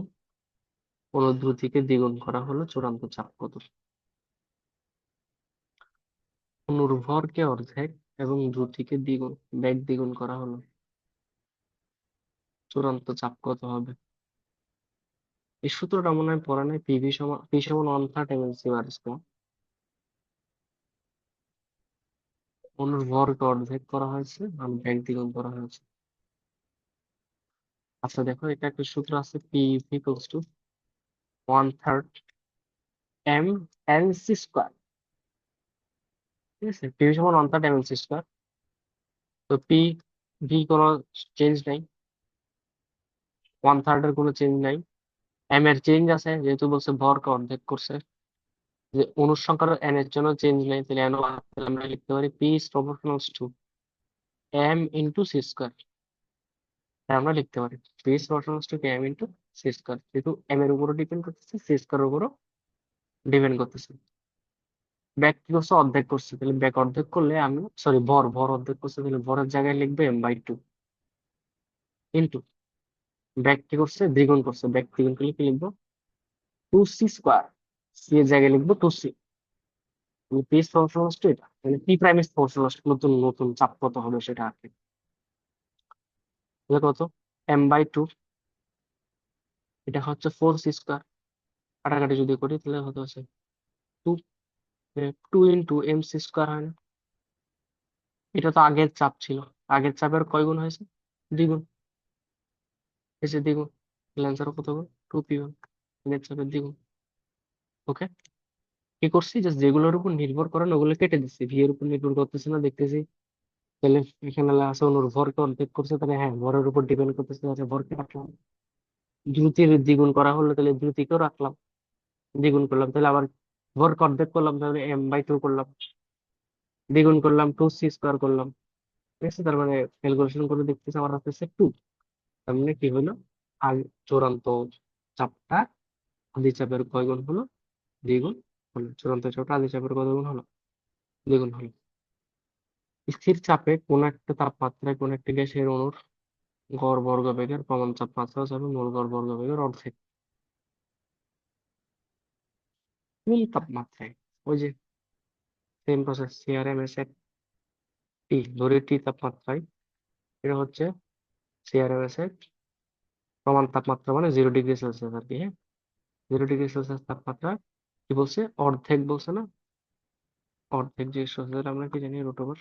অণুর দ্রুতিকে দ্বিগুণ করা হলো, চূড়ান্ত চাপ কত? অণুর ভরকে অর্ধেক এবং দ্রুতিকে দ্বিগুণ, বেগ দ্বিগুণ করা হলো, চূড়ান্ত চাপ কত হবে? এই সূত্রটা মনে হয় পড়া নাই। পি সমান 1/3 mc²। অণুর ভরকে অর্ধেক করা হয়েছে আর বেগ দ্বিগুণ করা হয়েছে। আচ্ছা দেখো, এটা একটা সূত্র আছে, P=1/3 mc²। ঠিক আছে, পি সমান 1/3 এম এল স্কোয়ার। তো পি ভি কোনো চেঞ্জ নাই, 1/3 এর কোনো চেঞ্জ নাই। এম এর চেঞ্জ আছে, যেহেতু বলছে ভরকে অর্ধেক করছে, যে অনুসংখ্যার এন এর জন্য চেঞ্জ নেই, তাহলে এন আমরা লিখতে পারি P is proportional to M into C square. আমরা লিখতে পারি P is proportional to M into C square, যেহেতু এম এর উপরও ডিপেন্ড করতেছে, সি স্কোয়ার উপরও ডিপেন্ড করতেছে। ব্যাক কি করছে, অর্ধেক করছে, তাহলে ব্যাক অর্ধেক করলে আমি সরি ভর ভর অর্ধেক করছে, তাহলে ভরের জায়গায় লিখবে m/2 ইন্টু ব্যাক কি করছে, দ্বিগুণ করছে, ব্যাক দ্বিগুণ করলে কি লিখবো, 2c স্কোয়ার। সি এর জায়গায় লিখবো 2c। P is proportional two এটা, মানে পি প্রাইম ইজ প্রপোর্শনাল, নতুন নতুন চাপ কত হবে সেটা আর কি। তাহলে কত, m/2, এটা হচ্ছে 4c স্কোয়ার। কাটাকাটি যদি করি তাহলে কত আছে, 2, 2 ইন্টু এম সি স্কোয়ার হয় না? এটা তো আগের চাপ ছিল, আগের চাপের কয় গুণ হয়েছে, দ্বিগুণ, এসে দ্বিগুণ, অ্যান্সার কত হবে, 2p1, আগের চাপের দ্বিগুণ। ওকে, কি করছি, জাস্ট যেগুলোর উপর নির্ভর করে না ওগুলো কেটে দিচ্ছি, ভি এর উপর নির্ভর করতেছে না দেখতেছি। তাহলে এখানে আছে অনুর ভরকে অর্ধেক করছে, তাহলে হ্যাঁ ভরের উপর ডিপেন্ড করতেছে, আছে ভরকে রাখলাম। দ্রুতির দ্বিগুণ করা হলো, তাহলে দ্রুতিকেও রাখলাম, দ্বিগুণ করলাম, তাহলে আবার ভরকে অর্ধেক করলাম, তাহলে m/2 করলাম, দ্বিগুণ করলাম 2c স্কোয়ার করলাম। ঠিক আছে, তার মানে ক্যালকুলেশন করে দেখতেছি আমার হাতে 2। তার মানে কি হলো, আগে চূড়ান্ত চাপটা আদি চাপের কয় গুণ হলো, দ্বিগুণ হলো। চূড়ান্ত চাপটা আদি চাপের কত গুণ হলো, দ্বিগুণ হলো। স্থির চাপে কোন একটা তাপমাত্রায় কোন একটা গ্যাসের অণুর গড় বর্গবেগের প্রমাণ তাপমাত্রা হবে মূল গড় বর্গবেগের অর্ধেক। কোন তাপমাত্রায়, ওই যে সেম প্রসেস, সিআরএমএস এর টি ধরে টি তাপমাত্রায়, এটা হচ্ছে সিআরএমএস এর প্রমাণ তাপমাত্রা, মানে 0 ডিগ্রি সেলসিয়াস আর কি। হ্যাঁ, 0 ডিগ্রি সেলসিয়াস তাপমাত্রা কি বলছে, অর্ধেক বলছে না, অর্ধেক যে সেলসিয়াস আমরা কি জানি, √3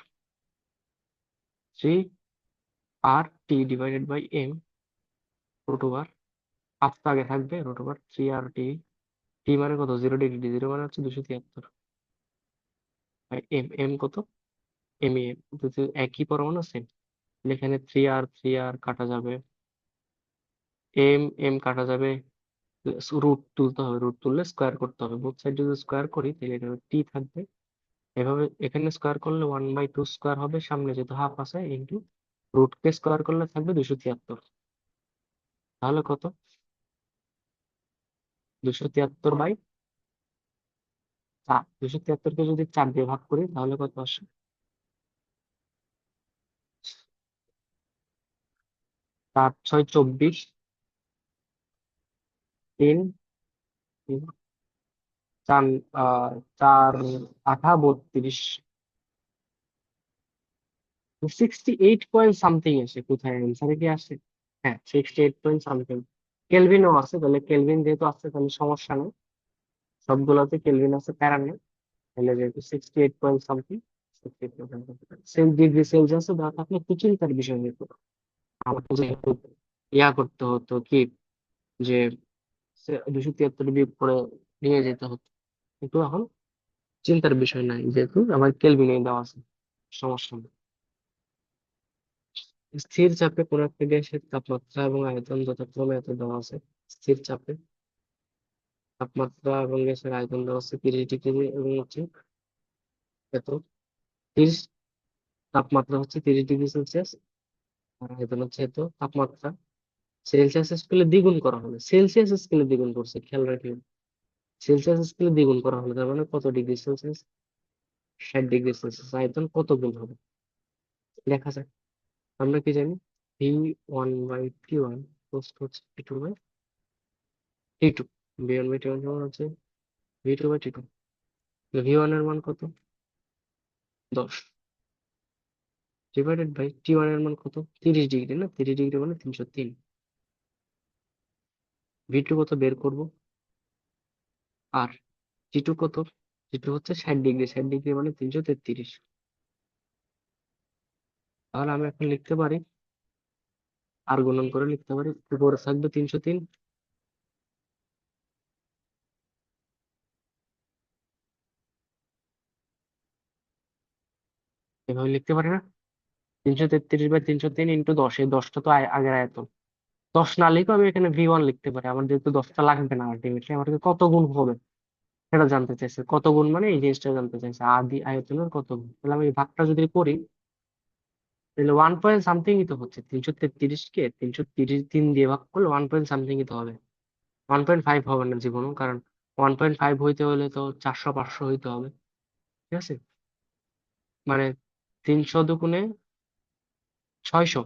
r/t/m, √r, আপ তো আগে থাকবে, √3 r/t। টি মানে কত, 0 ডিগ্রি, 0 মানে হচ্ছে 273, এম এম কত, এম এম দুটো একই পরমাণু সেম। এখানে 3r কাটা যাবে, এম এম কাটা যাবে, রুট তুলতে হবে, রুট তুললে স্কোয়ার করতে হবে, বোথ সাইড যদি স্কোয়ার করি তাহলে এখানে টি থাকবে। এভাবে এখানে স্কোয়ার করলে 1/2 স্কোয়ার হবে, সামনে যেহেতু হাফ আছে, ইন্টু রুট কে স্কোয়ার করলে থাকবে 273। তাহলে কত, 273/4, 273 কে যদি 4 দিয়ে ভাগ করি তাহলে কত আসে, 4 6 24, তিন, 4 4 8 32, 68 পয়েন্ট সামথিং আসে, কোথায় অ্যান্সারে কি আসে, হ্যাঁ 68 পয়েন্ট সামথিং। কেলভিনও আছে, তাহলে কেলভিন যেহেতু আছে তাহলে সমস্যা নেই, সবগুলোতে কেলভিন আছে, প্যারা নেই। তাহলে যেহেতু 68 পয়েন্ট সামথিং, ডিগ্রি সেলসিয়াস দেওয়া থাকলে একটু চিন্তার বিষয় হতো, আমাকে যেহেতু ইয়া করতে হতো কি, যে 273 বিয়োগ করে নিয়ে যেতে হতো, কিন্তু এখন চিন্তার বিষয় নাই, যেহেতু আমার কেলভিনে দেওয়া আছে, সমস্যা নেই। স্থির চাপে কোন একটা গ্যাসের তাপমাত্রা এবং আয়তন যথাক্রমে এত দেওয়া আছে। স্থির চাপে তাপমাত্রা এবং গ্যাসের আয়তন দেওয়া আছে 30 ডিগ্রি এবং হচ্ছে এত, 30, তাপমাত্রা হচ্ছে 30 ডিগ্রি সেলসিয়াস, আর আয়তন হচ্ছে এত। তাপমাত্রা সেলসিয়াস স্কেলে দ্বিগুণ করা হলো, সেলসিয়াস স্কেলে দ্বিগুণ করছে, খেয়াল রাখবেন, সেলসিয়াস স্কেলে দ্বিগুণ করা হলো, তার মানে কত ডিগ্রি সেলসিয়াস, 60 ডিগ্রি সেলসিয়াস। আয়তন কত গুণ হবে, দেখা যায়। আমরা কি জানি, V1/T1 হচ্ছে T2, V1/T1 সমান হচ্ছে V2/T2। V1 এর মান কত, 10, /T1 এর মান কত, 30 ডিগ্রি, না 30 ডিগ্রি মানে 303। V2 কত বের করব, আর T2 কত, T2 হচ্ছে 60 ডিগ্রি, 60 ডিগ্রি মানে 333। তাহলে আমি এখন লিখতে পারি, আর গুণন করে লিখতে পারি, উপরে থাকবে 303, এভাবে লিখতে পারি না? 333/303 ইন্টু 10, এই 10টা তো আগের আয়তন। 10 না লিখে আমি এখানে V1 লিখতে পারি, আমার যেহেতু 10টা লাগবে না আলটিমেটলি, আমাকে কত গুণ হবে সেটা জানতে চাইছে। কত গুণ মানে এই জিনিসটা জানতে চাইছে, আদি আয়তনের কত গুণ। তাহলে আমি এই ভাগটা যদি করি, তাহলে 1 পয়েন্ট সামথিংই তো হচ্ছে। 333 কে 333 দিয়ে ভাগ করলে 1 পয়েন্ট সামথিংই তো হবে। 1.5 হবে না জীবনও, কারণ 1.5 হইতে হলে তো 400 500 হইতে হবে। ঠিক আছে, মানে 300 দুগুণে 600,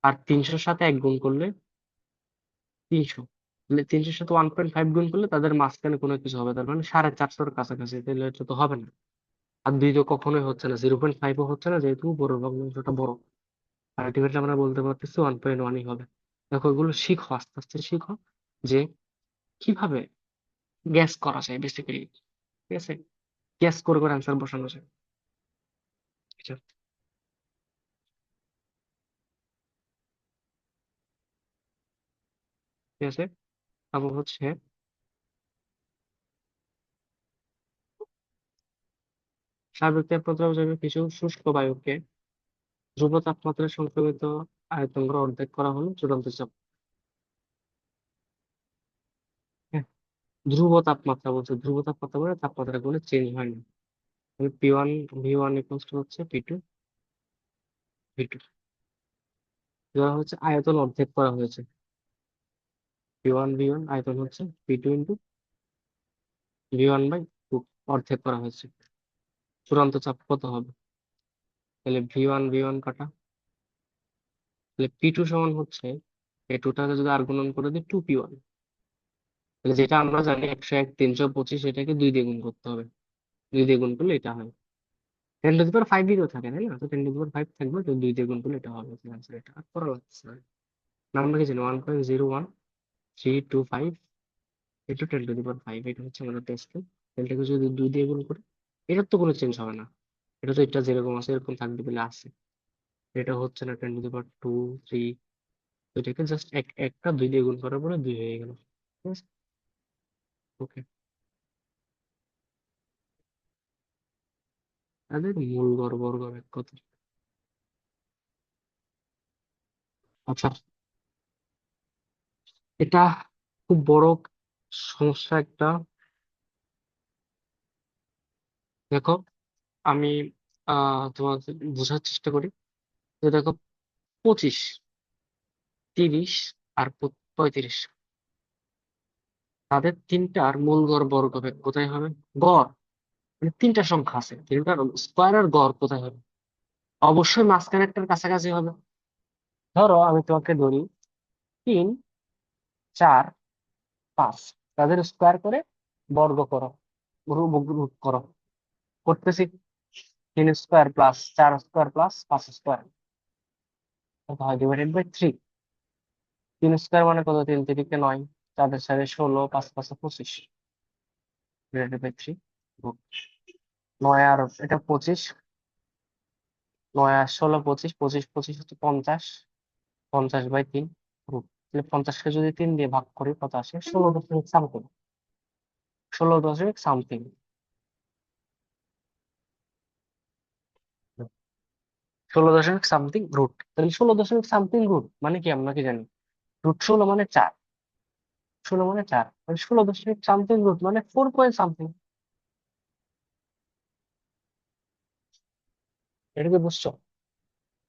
আর 300-র সাথে 1 গুণ করলে 300। তাহলে 300-র সাথে 1.5 গুণ করলে তাদের মাঝখানে কোনো কিছু হবে, তার মানে 450-র কাছাকাছি। তাহলে এটা তো হবে না। আর 2 তো কখনোই হচ্ছে না, 0.5ও হচ্ছে না, যেহেতু বড় ভগ্নাংশটা বড়। আলটিমেটলি আমরা বলতে পারতেছি 1.1ই হবে। দেখো, এগুলো শিখো, আস্তে আস্তে শিখো যে কিভাবে গ্যাস করা যায় বেসিক্যালি। ঠিক আছে, গ্যাস করে করে অ্যান্সার বসানো যায়। আচ্ছা, ঠিক আছে। তারপর হচ্ছে স্বাভাবিক তাপমাত্রা হিসেবে কিছু শুষ্ক বায়ুকে ধ্রুব তাপমাত্রায় সংক্রমিত আয়তন করে অর্ধেক করা হলো চূড়ান্ত চাপ। হ্যাঁ, ধ্রুব তাপমাত্রা বলছে, ধ্রুব তাপমাত্রা মানে তাপমাত্রা কোনো চেঞ্জ হয় না। P1 V1 ইকুয়ালস টু হচ্ছে P2 V2। দেওয়া হচ্ছে আয়তন অর্ধেক করা হয়েছে। P1 V1 আয়তন হচ্ছে P2 × V1/2 অর্ধেক করা হয়েছে। চূড়ান্ত চাপ কত হবে? তাহলে V1 কাটা, তাহলে P2 সমান হচ্ছে, এই টুটাকে যদি আর গুণন করে দিই 2P1, তাহলে যেটা আমরা জানি 101 325, এটাকে 2 দিয়ে গুণ করতে হবে। 2 দিয়ে গুণ করলে এটা হয় 10⁵ দিকেও থাকে, তাই না? তো 10⁵ থাকবে, তো 2 দিয়ে গুণ করলে এটা হবে answer। এটা আর করা লাগছে না। নাম্বার কি জানি 1.01325 এটা হচ্ছে আমাদের টেস্ট। এটাকে যদি 2 দিয়ে গুণ করি, এটার তো কোনো চেঞ্জ হবে না। এটা তো এটা যেরকম আছে এরকম থাকবে বলে আছে। এটা হচ্ছে না 10⁻²3। এটাকে জাস্ট একটা 2 দিয়ে গুণ করার পরে 2 হয়ে গেল। ঠিক আছে, ওকে। তাদের মূল গড় বর্গ ব্যাক কত? আচ্ছা, এটা খুব বড় সমস্যা একটা। দেখো, আমি তোমাকে বোঝার চেষ্টা করি যে দেখো, 25 30 আর 35, তাদের তিনটার মূল গড় বর্গ হবে কোথায় হবে? গড় মানে তিনটা সংখ্যা আছে, তিনটার স্কোয়ার আর গড় কোথায় হবে? অবশ্যই মাঝখানে একটার কাছাকাছি হবে। ধরো আমি তোমাকে ধরি 3 4 5, তাদের স্কোয়ার করে বর্গ করো, রুট করো। করতেছি, 3 square plus 4 square plus 5 square, কত হয়? /3। 3 স্কোয়ার মানে কত? 3 3 × 9, 4 4 16, 5 5 25, /3। 9 আর এটা 25, 9 আর 16 25, 25 25 হচ্ছে 50, 50/3 রুট। তাহলে 50-কে যদি 3 দিয়ে ভাগ করি কত আসে? 16.সামথিং, 16.সামথিং। 16.সামথিং রুট। তাহলে 16.সামথিং রুট মানে কি আমরা কি জানি? √16 মানে 4, 16 মানে 4, মানে 16.সামথিং রুট মানে 4 পয়েন্ট সামথিং। এটা কি বুঝছো?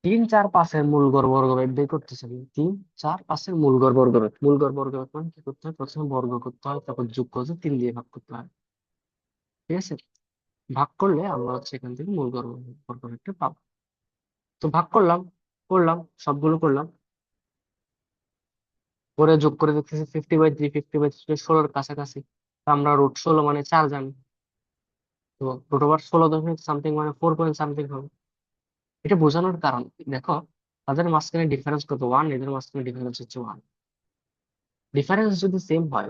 3 4 5-এর মূল গড় বর্গ বের করতেছে। 3 4 5-এর মূল গড় বর্গ বের, মূল গড় বর্গ বের মানে কি করতে হয়? প্রথমে বর্গ করতে হয়, তারপর যোগ করতে 3 দিয়ে ভাগ করতে হয়। ঠিক আছে, ভাগ করলে আমরা হচ্ছে এখান থেকে মূল গড় বর্গ বেরটা পাবো। তো ভাগ করলাম, করলাম, সবগুলো করলাম, করে যোগ করে দেখতেছি 50/3, 50/3 16-র কাছাকাছি। তো আমরা √16 মানে 4 জানি। তো √16.সামথিং মানে 4 পয়েন্ট সামথিং হবে। এটা বোঝানোর কারণ, দেখো, তাদের মাঝখানে ডিফারেন্স কত? 1। এদের মাঝখানে ডিফারেন্স হচ্ছে 1। ডিফারেন্স যদি সেম হয়,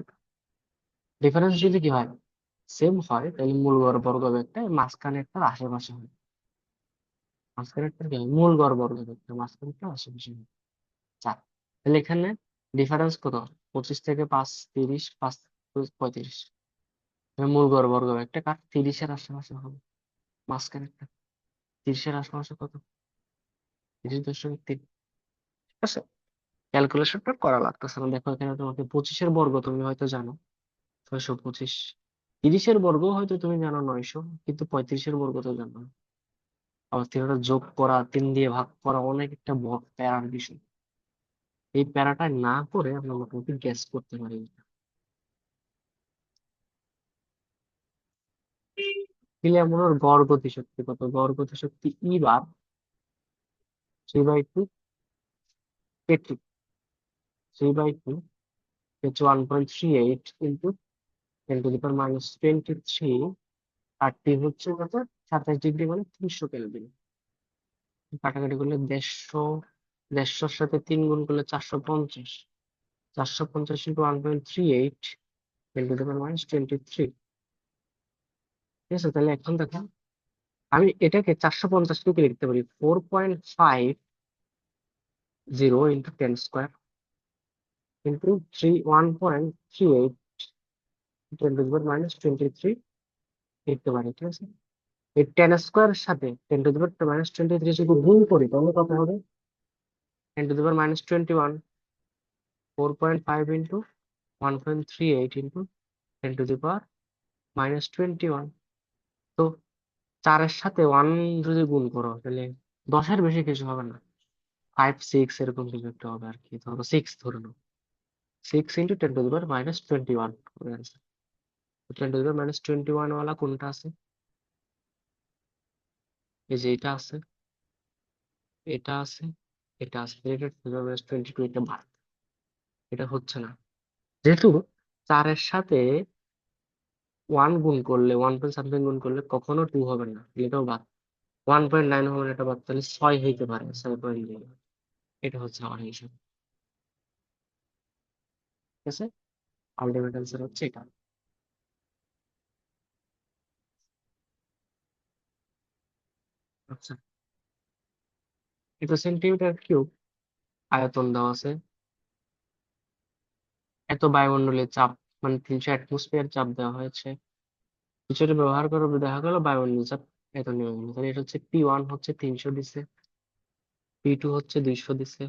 ডিফারেন্স যদি কি হয়, সেম হয়, তাহলে মূল গড় বর্গ একটা মাঝখানে একটা আশেপাশে হয়। মাঝখানে একটা কি হয়? মূল গড় বর্গ একটা মাঝখানে একটা আশেপাশে হয়। 4। তাহলে এখানে ডিফারেন্স কত? 25 থেকে 5 30, 5 35। তাহলে মূল গড় বর্গ একটা কার 30-এর আশেপাশে হবে, মাঝখানে একটা। 30-এর আশেপাশে কত? 30.3। ঠিক আছে, ক্যালকুলেশনটা করা লাগতেছে না। দেখো এখানে তোমাকে 25-এর বর্গ তুমি হয়তো জানো 625, 30-এর বর্গ হয়তো তুমি জানো 900, কিন্তু 35-এর বর্গ তো জানো না। আবার 3টা যোগ করা, 3 দিয়ে ভাগ করা অনেক একটা বড় প্যারার বিষয়। এই প্যারাটা না করে আমরা মোটামুটি গ্যাস করতে পারি। হিলিয়ামগুলোর গড় গতিশক্তি কত? গড় গতিশক্তি ই বার 3/2 কেটি। 3/2 হচ্ছে 1.38 ইন্টু 10⁻⁻23। আর টি হচ্ছে কত? 27 ডিগ্রি, মানে 300 কেলভিন। কাটাকাটি করলে 150, 150-এর সাথে 3 গুণ করলে 450। 450 ইন্টু 1.38 10⁻⁻23। ঠিক আছে, তাহলে এখন দেখো আমি এটাকে 450 লিখে লিখতে পারি 4.50 ইন্টু 10 স্কোয়ার ইন্টু 1.38 10⁻⁻23 লিখতে পারি। ঠিক আছে, এই 10 স্কোয়ারের সাথে 10⁻⁻23 যদি গুণ করি তাহলে কত হবে? 10⁻⁻21। 4.5 ইন্টু 1.38 ইন্টু 10⁻⁻21। তো 4-এর সাথে 1 যদি গুণ করো তাহলে 10-এর বেশি কিছু হবে না, 5, 6 এরকম কিছু একটা হবে আর কি। ধরো 6 ধরে নাও, 6 ইন্টু 10⁻⁻21 হবে answer। 10⁻⁻21 ওয়ালা কোনটা আছে? এই যে এটা আছে, এটা আছে, এটা আছে। এটা 10⁻22, এটা বাদ, এটা হচ্ছে না। যেহেতু 4-এর সাথে 1 গুণ করলে, 1 পয়েন্ট সামথিং গুণ করলে কখনো 2 হবে না, এটাও বাদ। 1.9 হবে না, এটা বাদ, তাহলে 6 হইতে পারে, 7.9। এটা হচ্ছে আমার হিসাব। ঠিক আছে, আলটিমেট অ্যান্সার হচ্ছে এটা। আচ্ছা, এটা সেন্টিমিটার কিউব, আয়তন দেওয়া আছে, এত বায়ুমণ্ডলের চাপ, মানে 300 অ্যাটমসফিয়ার চাপ দেওয়া হয়েছে। কিছুটা ব্যবহার করে দেখা গেল বায়ুমণ্ডলের চাপ এত নেমে গেল। তাহলে এটা হচ্ছে P1 হচ্ছে 300 দিছে, P2 হচ্ছে 200 দিছে।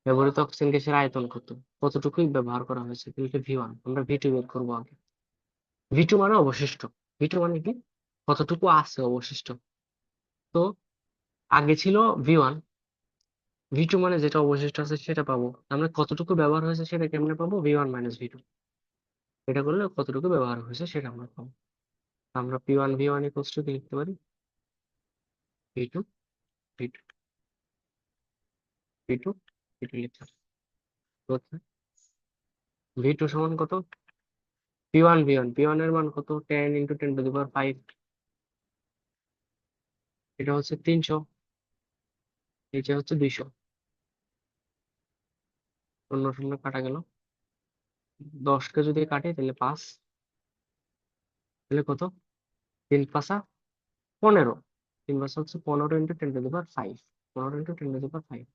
ব্যবহৃত অক্সিজেন গ্যাসের আয়তন কত? কতটুকুই ব্যবহার করা হয়েছে? তাহলে এটা V1, আমরা V2 বের করবো আগে। V2 মানে অবশিষ্ট। V2 মানে কি? কতটুকু আছে অবশিষ্ট। তো আগে ছিল V1, V2 মানে যেটা অবশিষ্ট আছে সেটা পাবো। আমরা কতটুকু ব্যবহার হয়েছে সেটা কেমনে পাবো? V1 - V2। এটা করলে কতটুকু ব্যবহার হয়েছে সেটা আমরা পাবো। আমরা P1 V1 ইকুয়ালস টু কি লিখতে পারি? V2 V2 V2 V2 লিখতে পারি। V2 সমান কত? P1 এর মান কত? 10 ইন্টু 10⁵ এটা হচ্ছে 300, নিচে হচ্ছে 200। 0 0 কাটা গেল, 10-কে যদি কাটি তাহলে 5, তাহলে কত? 3 × 5 = 15। 3 × 5 হচ্ছে 15 ইন্টু 10⁵ 15 ইন্টু 10⁵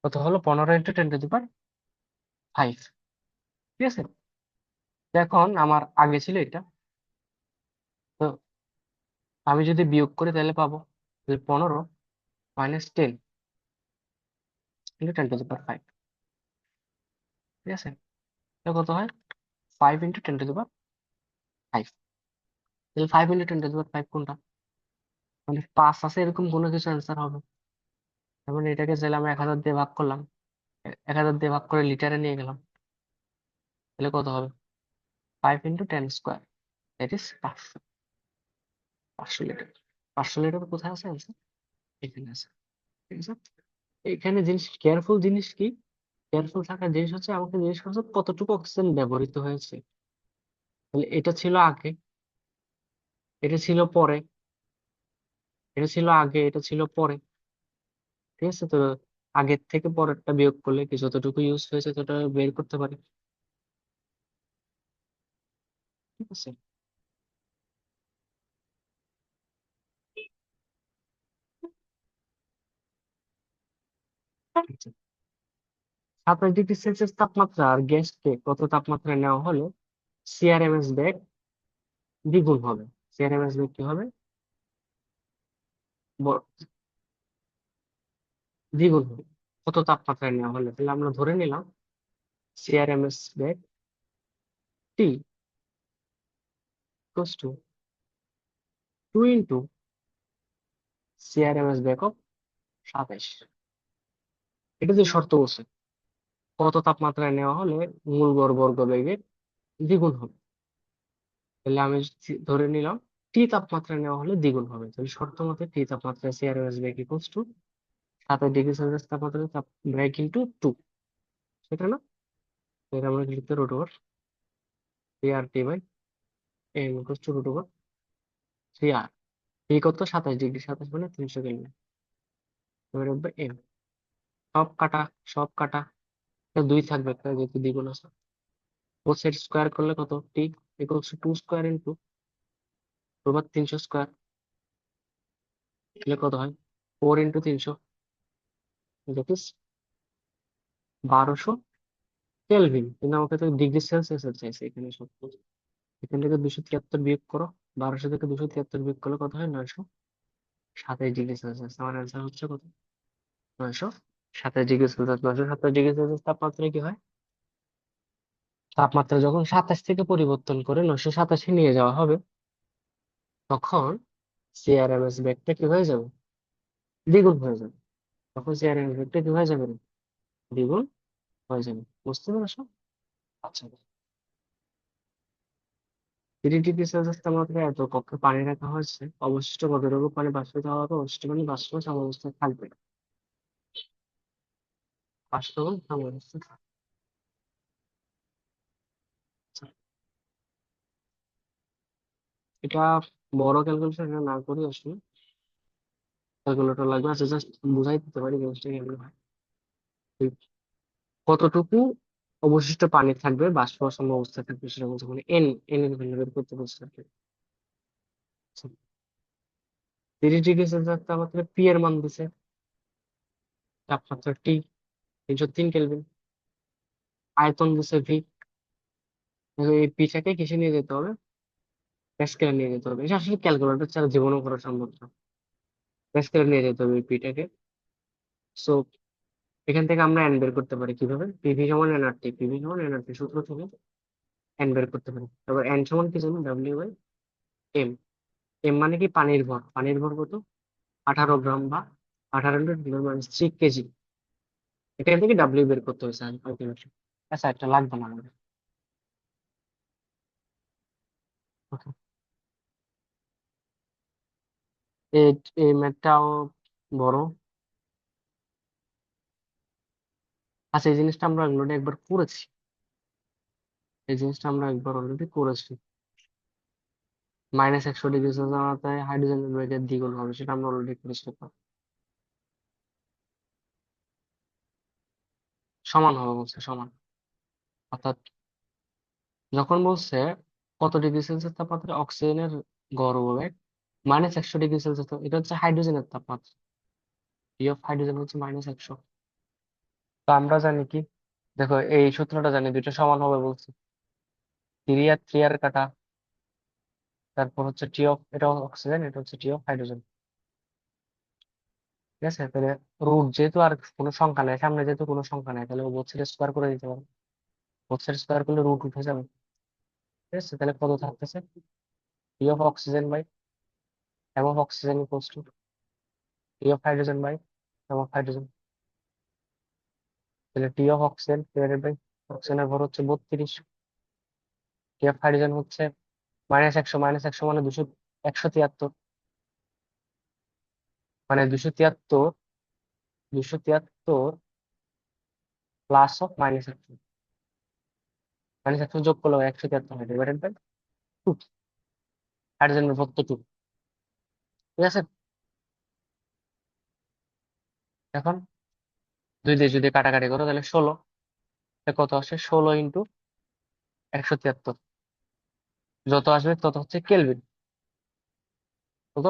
কত হলো? 15 ইন্টু 10⁵। ঠিক আছে, তো এখন আমার আগে ছিল এটা, তো আমি যদি বিয়োগ করি তাহলে পাবো 15 - 10 ইন্টু 10⁵। ঠিক আছে, তো কত হয়? 5 ইন্টু 10⁵। তাহলে 5 ইন্টু 10⁵ কোনটা? মানে 5 আছে এরকম কোনো কিছু অ্যান্সার হবে। তার মানে এটাকে চাইলে আমরা 1000 দিয়ে ভাগ করলাম, 1000 দিয়ে ভাগ করে লিটারে নিয়ে গেলাম, তাহলে কত হবে? 5 into 10 square, that is 500। 500 litre. 500 litre কোথায় আছে অ্যান্সার? এখানে আছে। ঠিক আছে, এখানে জিনিস, কেয়ারফুল জিনিস কি, কেয়ারফুল থাকার জিনিস হচ্ছে আমাকে জিজ্ঞেস করছে কতটুকু অক্সিজেন ব্যবহৃত হয়েছে। তাহলে এটা ছিল আগে, এটা ছিল পরে, এটা ছিল আগে, এটা ছিল পরে। ঠিক আছে, তো আগের থেকে পরেরটা বিয়োগ করলে কি যতটুকু ইউজ হয়েছে ততটা বের করতে পারি। ঠিক আছে, আচ্ছা। 27 ডিগ্রি সেলসিয়াস তাপমাত্রা আর গ্যাসকে কত তাপমাত্রায় নেওয়া হলে সিআরএমএস বেগ দ্বিগুণ হবে? সিআরএমএস বেগ কি হবে? দ্বিগুণ হবে কত তাপমাত্রায় নেওয়া হলে, তাহলে আমরা ধরে নিলাম CRMS beg T equals to 2 CRMS beg of 27। এটা যে শর্ত বলছে কত তাপমাত্রায় নেওয়া হলে মূল গড় বর্গ বেগের দ্বিগুণ হবে, তাহলে আমি ধরে নিলাম টি তাপমাত্রায় নেওয়া হলে দ্বিগুণ হবে, তাহলে শর্ত মতে টি তাপমাত্রায় সিআরএমএস বেগ ইকুয়ালস টু 27 ডিগ্রি সেলসিয়াস তাপমাত্রায় বেগ ইন্টু 2, সেটা না? এটা আমরা লিখতে root over 3RT/m equals to root over 3R। T কত? 27 ডিগ্রি, 27 মানে 300 কেলভিন ডিভাইডেড বাই এম। সব কাটা, সব কাটা, এটা 2 থাকবে একটা যেহেতু দ্বিগুণ আছে। বোথ সাইড স্কোয়ার করলে কত? T equals to 2 square into root over 300 square, তাহলে কত হয়? 4 × 300, দ্যাট ইজ 1200 কেলভিন। কিন্তু আমাকে তো ডিগ্রি সেলসিয়াস চাইছে এখানে সব কিছু। এখান থেকে 273 বিয়োগ করো, 1200 থেকে 273 বিয়োগ করলে কত হয়? 927 ডিগ্রি সেলসিয়াস। আমার অ্যান্সার হচ্ছে কত? 927 ডিগ্রি সেলসিয়াস। 927 ডিগ্রি সেলসিয়াস তাপমাত্রায় কি হয়? তাপমাত্রা যখন 27 থেকে পরিবর্তন করে 987 নিয়ে যাওয়া হবে, তখন সিআরএমএস বেগটা কি হয়ে যাবে? দ্বিগুণ হয়ে যাবে। তখন সিআরএমএস বেগটা কি হয়ে যাবে? দ্বিগুণ হয়ে যাবে। বুঝতে পেরেছো? আচ্ছা, 3 ডিগ্রি সেলসিয়াস তাপমাত্রায় এত কক্ষে পানি রাখা হয়েছে, অবশিষ্ট কতটুকু পানি বাষ্পীভূত হওয়া হবে? অবশিষ্ট পানি বাষ্প সাম্যাবস্থায় থাকবে। বাষ্পীভবন সাম্যাবস্থায় থাকবে। আচ্ছা, এটা বড় ক্যালকুলেশন না করি আসলে, ক্যালকুলেটর লাগবে। আচ্ছা, জাস্ট বুঝাই দিতে পারি জিনিসটা কেমন হয়। এই কতটুকু অবশিষ্ট পানি থাকবে, বাষ্পীভবন অবস্থায় থাকবে, সেটা বলছে মানে এন এর ভ্যালু বের করতে বলছে আর কি। 30 ডিগ্রি সেলসিয়াস তাপমাত্রা পি এর মান দিছে, তাপমাত্রা টি 303 কেলভিন, আয়তন দিছে ভি। এই পিটাকে কিসে নিয়ে যেতে হবে? প্যাসকেলে নিয়ে যেতে হবে। এটা আসলে ক্যালকুলেটর ছাড়া জীবনও করা সম্ভব না। প্যাসকেলে নিয়ে যেতে হবে এই পিটাকে। সো এখান থেকে আমরা এন বের করতে পারি কিভাবে? পিভি সমান এনআরটি, পিভি সমান এনআরটি সূত্র থেকে এন বের করতে পারি। তারপর এন সমান কি জানো? ডাব্লিউ/এম। এম মানে কি? পানির ভর। পানির ভর কত? 18 গ্রাম বা 18 × 10⁻³ এখান থেকে ডাব্লিউ বের করতে হয়েছে আলটিমেটলি। আচ্ছা, এটা লাগবে না আমাদের। Okay. এই এই ম্যাথটাও বড়। আচ্ছা, এই জিনিসটা আমরা অলরেডি একবার করেছি। এই জিনিসটা আমরা একবার অলরেডি করেছি। -100 ডিগ্রি সেলসিয়াস হাইড্রোজেনের বেগের দ্বিগুণ হবে, সেটা আমরা অলরেডি করেছি। সমান হবে বলছে, সমান। অর্থাৎ যখন বলছে কত ডিগ্রি সেলসিয়াস তাপমাত্রায় অক্সিজেনের গড় বেগ -100 ডিগ্রি সেলসিয়াস, এটা হচ্ছে হাইড্রোজেনের তাপমাত্রা। টি অফ হাইড্রোজেন হচ্ছে -100। তো আমরা জানি কি? দেখো, এই সূত্রটা জানি, দুইটা সমান হবে বলছে। 3 আর 3 কাটা, তারপর হচ্ছে টি অফ, এটা অক্সিজেন, এটা হচ্ছে টি অফ হাইড্রোজেন। ঠিক আছে, তাহলে রুট যেহেতু আর কোনো সংখ্যা নাই সামনে, যেহেতু কোনো সংখ্যা নাই, তাহলে বোথ সাইড স্কোয়ার করে দিতে পারবো। বোথ সাইড স্কোয়ার করলে রুট উঠে যাবে। ঠিক আছে, তাহলে কত থাকতেছে? T of oxygen by M of oxygen equals to T of hydrogen by M of hydrogen. তাহলে T of oxygen divided by অক্সিজেনের ভর হচ্ছে 32, টি অফ হাইড্রোজেন হচ্ছে -100, -100 মানে 173, মানে 273 প্লাস অফ -100, -100 যোগ করলে 173 হয়, ডিভাইডেড বাই 2। হাইড্রোজেনের ভর তো 2। ঠিক আছে, এখন দুই দিয়ে যদি কাটাকাটি করো তাহলে 16, কত আসে? 16 × 173, যত আসবে তত হচ্ছে কেলভিন। কত?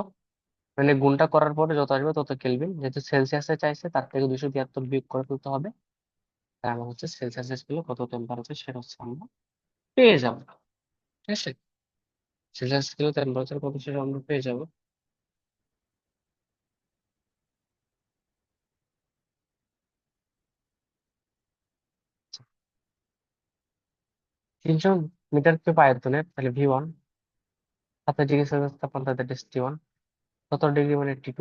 মানে গুণটা করার পরে যত আসবে তত কেলভিন। যেহেতু সেলসিয়াসে চাইছে, তার থেকে 273 বিয়োগ করে ফেলতে হবে। তাই আমরা হচ্ছে সেলসিয়াসে স্কেলে কত টেম্পারেচার সেটা হচ্ছে আমরা পেয়ে যাবো। ঠিক আছে, সেলসিয়াস স্কেলে টেম্পারেচার কত সেটা আমরা পেয়ে যাবো। 300 মিটার কিউব আয়তনের, তাহলে V1 27 ডিগ্রি সেলসিয়াস তাপমাত্রা, দ্যাট ইজ T1। 17 ডিগ্রি মানে T2।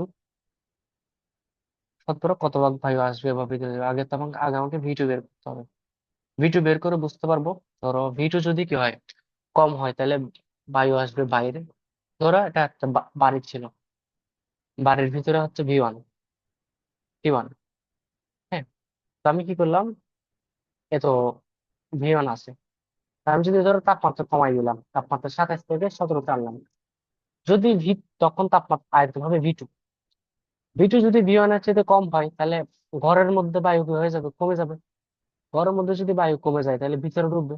শতকরা কত ভাগ বায়ু আসবে বা ভিতরে যাবে? আগে আমাকে V2 বের করতে হবে। V2 বের করে বুঝতে পারবো। ধরো V2 যদি কি হয়, কম হয়, তাহলে বায়ু আসবে বাইরে। ধরো এটা একটা বাড়ি ছিল, বাড়ির ভিতরে হচ্ছে T1। হ্যাঁ, তো আমি কি করলাম, এত V1 আছে, আমি যদি ধরো তাপমাত্রা কমাই দিলাম, তাপমাত্রা 27 থেকে 17 আনলাম, যদি তখন তাপমাত্রা আয়তন হবে V2। V2 যদি V1 এর চাইতে কম হয়, তাহলে ঘরের মধ্যে বায়ু কি হয়ে যাবে, কমে যাবে। ঘরের মধ্যে যদি বায়ু কমে যায়, তাহলে ভিতরে ঢুকবে।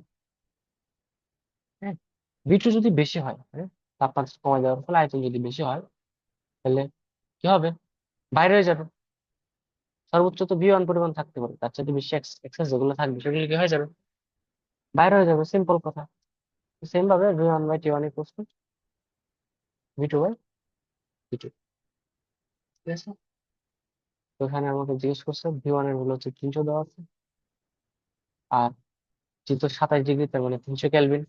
হ্যাঁ, V2 যদি বেশি হয়, হ্যাঁ, তাপমাত্রা কমে যাওয়ার ফলে আয়তন যদি বেশি হয়, তাহলে কি হবে, বাইরে হয়ে যাবে। সর্বোচ্চ তো V1 পরিমাণ থাকতে পারে, তার চাইতে বেশি এক্সেস যেগুলো থাকবে সেগুলো কি হয়ে যাবে, বাইরে হয়ে যাবে। সিম্পল কথা। সেম ভাবে V1/T1 ইকুয়ালস টু V2/T2। ঠিক আছে। তো এখানে আমাকে জিজ্ঞেস করছে V1 এর ভ্যালু হচ্ছে 300 দেওয়া আছে, আর যেহেতু 27 ডিগ্রি, তার মানে 300 কেলভিন।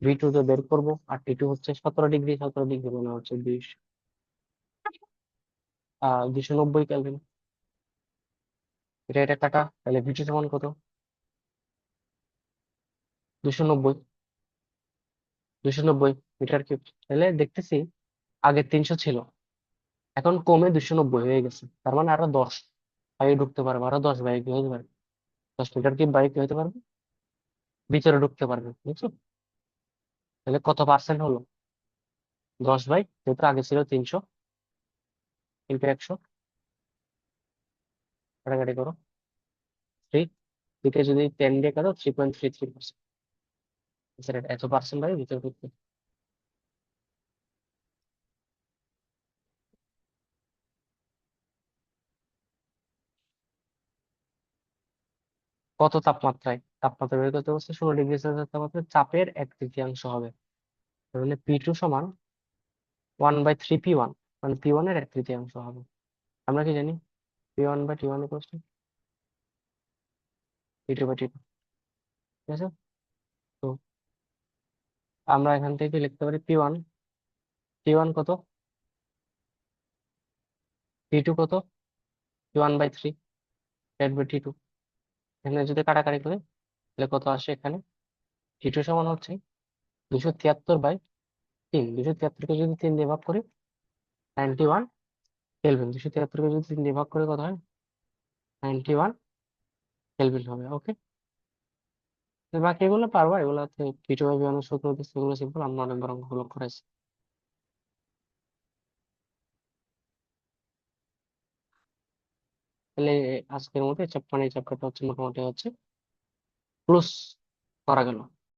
V2 কে বের করবো, আর T2 হচ্ছে 17 ডিগ্রি। 17 ডিগ্রি মানে হচ্ছে 290 কেলভিন। এটা এটা কাটা, তাহলে V2 সমান কত, 290। 290 মিটার কিউব। তাহলে দেখতেছি আগে 300 ছিল, এখন কমে 290 হয়ে গেছে, তার মানে আরো 10 বায়ু ঢুকতে পারবে, আরো 10 বায়ু কি হতে পারে, 10 মিটার কিউব বায়ু কি হতে পারবে, ভিতরে ঢুকতে পারবে, বুঝছো? তাহলে কত পার্সেন্ট হলো, 10 যেহেতু আগে ছিল 300 ইন্টু 100, কাটাকাটি করো। 3, দিকে যদি 10 দিয়ে কাটো, 3.33%। এত পার্সেন্ট বায়ু ভিতরে ঢুকবে। কত তাপমাত্রায়, তাপমাত্রা বের করতে বলছে 16 ডিগ্রি সেলসিয়াস তাপমাত্রায় চাপের 1/3 হবে। তাহলে P2 সমান 1/3 P1, মানে P1 এর 1/3 হবে। আমরা কি জানি, P1/T1 ইকুয়ালস টু P2/T2। ঠিক আছে। তো আমরা এখান থেকে লিখতে পারি P1 কত, P2 কত, P1/3 T2। এখানে যদি কাটাকাটি করি, তাহলে কত আসে এখানে, T2 সমান হচ্ছে 273/3। 273 কে যদি 3 দিয়ে ভাগ করি, 91 কেলভিন। 273 কে যদি 3 দিয়ে ভাগ করে কত হয়, 91 কেলভিন হবে। ওকে, বাকি এগুলো পারবা, এগুলো P2/V অনেক সূত্র দিচ্ছে, এগুলো সিম্পল, আমরা অনেকবার অঙ্কগুলো করেছি। তাহলে আজকের মধ্যে মানে এই চ্যাপ্টারটা হচ্ছে মোটামুটি হচ্ছে ক্লোজ করা গেল।